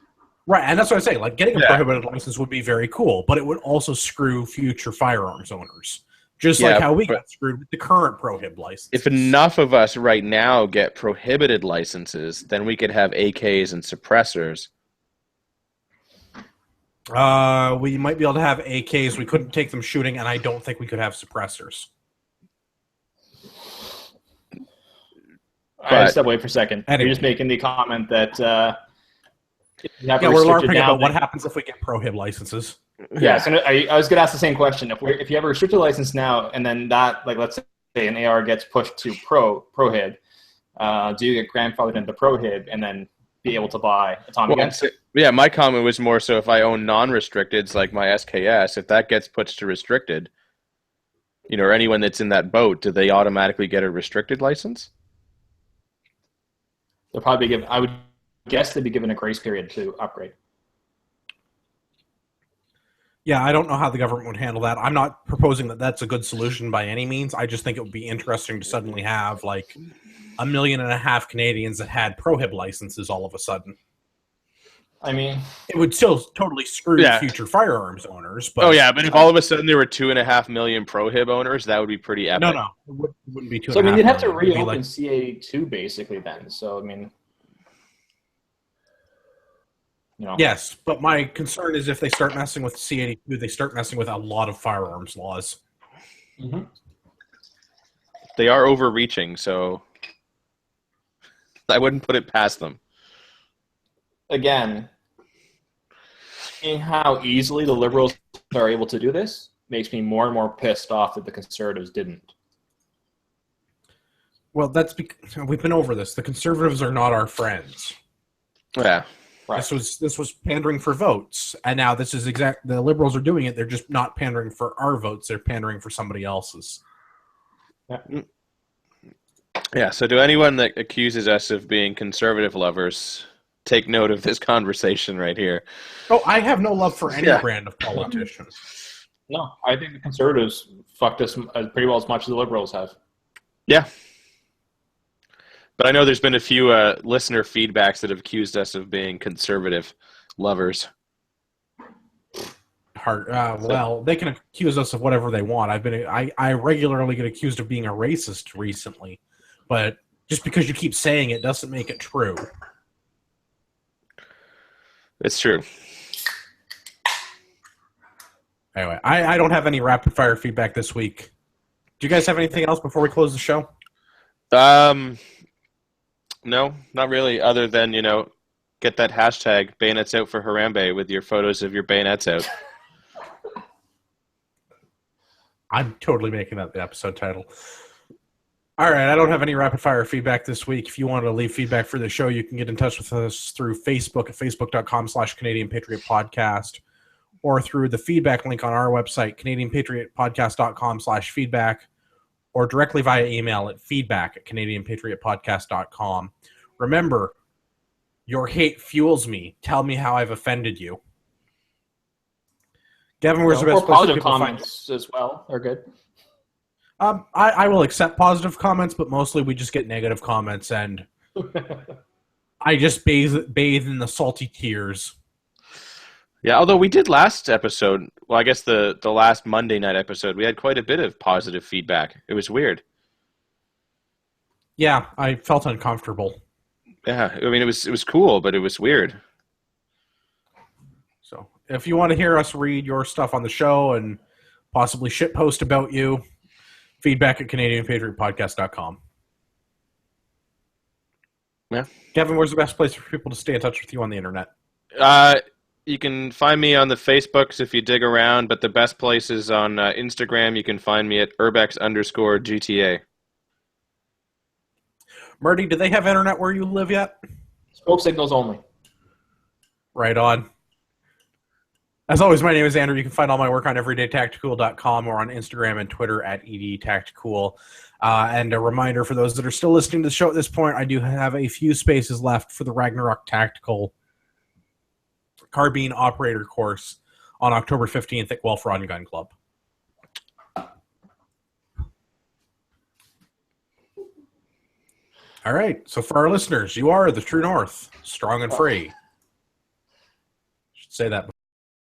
Right, and that's what I say. Like, getting a prohibited license would be very cool, but it would also screw future firearms owners. Just like how we got screwed with the current prohib license. If enough of us right now get prohibited licenses, then we could have AKs and suppressors. We might be able to have AKs. We couldn't take them shooting, and I don't think we could have suppressors. I just step away for a second. Anyway. You're just making the comment that we're LARPing about what happens if we get prohib licenses. Yeah, so I was going to ask the same question. If you have a restricted license now, and then that, like, let's say an AR gets pushed to prohib, do you get grandfathered into prohib and then be able to buy atomic guns? Yeah, my comment was more so if I own non-restricteds like my SKS, if that gets pushed to restricted, or anyone that's in that boat, do they automatically get a restricted license? They'll probably be given, I would guess they'd be given a grace period to upgrade. Yeah, I don't know how the government would handle that. I'm not proposing that that's a good solution by any means. I just think it would be interesting to suddenly have, like, 1.5 million Canadians that had prohib licenses all of a sudden. I mean, it would still totally screw future firearms owners. But but if all of a sudden there were 2.5 million prohib owners, that would be pretty epic. No, it wouldn't be 2.5. So I mean, you'd have to reopen CA2 basically then. So I mean, Yes, but my concern is if they start messing with C-82, they start messing with a lot of firearms laws. Mm-hmm. They are overreaching, so I wouldn't put it past them. Again, seeing how easily the Liberals are able to do this makes me more and more pissed off that the Conservatives didn't. Well, that's because we've been over this. The Conservatives are not our friends. Yeah. Right. This was pandering for votes, and now this is the Liberals are doing it. They're just not pandering for our votes. They're pandering for somebody else's. Yeah, so to anyone that accuses us of being conservative lovers, take note of this conversation right here. Oh, I have no love for any brand of politician. No, I think the Conservatives fucked us pretty well as much as the Liberals have. Yeah. But I know there's been a few listener feedbacks that have accused us of being conservative lovers. Well, they can accuse us of whatever they want. I regularly get accused of being a racist recently, but just because you keep saying it doesn't make it true. It's true. Anyway, I don't have any rapid fire feedback this week. Do you guys have anything else before we close the show? No, not really, other than, get that hashtag bayonets out for Harambe with your photos of your bayonets out. I'm totally making that the episode title. All right, I don't have any rapid fire feedback this week. If you want to leave feedback for the show, you can get in touch with us through Facebook at facebook.com/Canadian Patriot Podcast, or through the feedback link on our website, CanadianPatriotPodcast.com/feedback, or directly via email at feedback@CanadianPatriotPodcast.com. Remember, your hate fuels me. Tell me how I've offended you. Gavin, where's the best place for positive people comments as well are good. I will accept positive comments, but mostly we just get negative comments, and I just bathe in the salty tears. Yeah, although we did last episode, well, I guess the last Monday night episode, we had quite a bit of positive feedback. It was weird. Yeah, I felt uncomfortable. Yeah, I mean, it was cool, but it was weird. So if you want to hear us read your stuff on the show and possibly shitpost about you, feedback at CanadianPatriotPodcast.com. Yeah. Kevin, where's the best place for people to stay in touch with you on the internet? You can find me on the Facebooks if you dig around, but the best place is on Instagram. You can find me at urbex_GTA. Murdy, do they have internet where you live yet? Smoke signals only. Right on. As always, my name is Andrew. You can find all my work on everydaytactical.com or on Instagram and Twitter at edtactical. And a reminder for those that are still listening to the show at this point, I do have a few spaces left for the Ragnarok Tactical Carbine Operator course on October 15th at Guelph Rod and Gun Club. All right. So for our listeners, you are the True North, strong and free. Should say that before.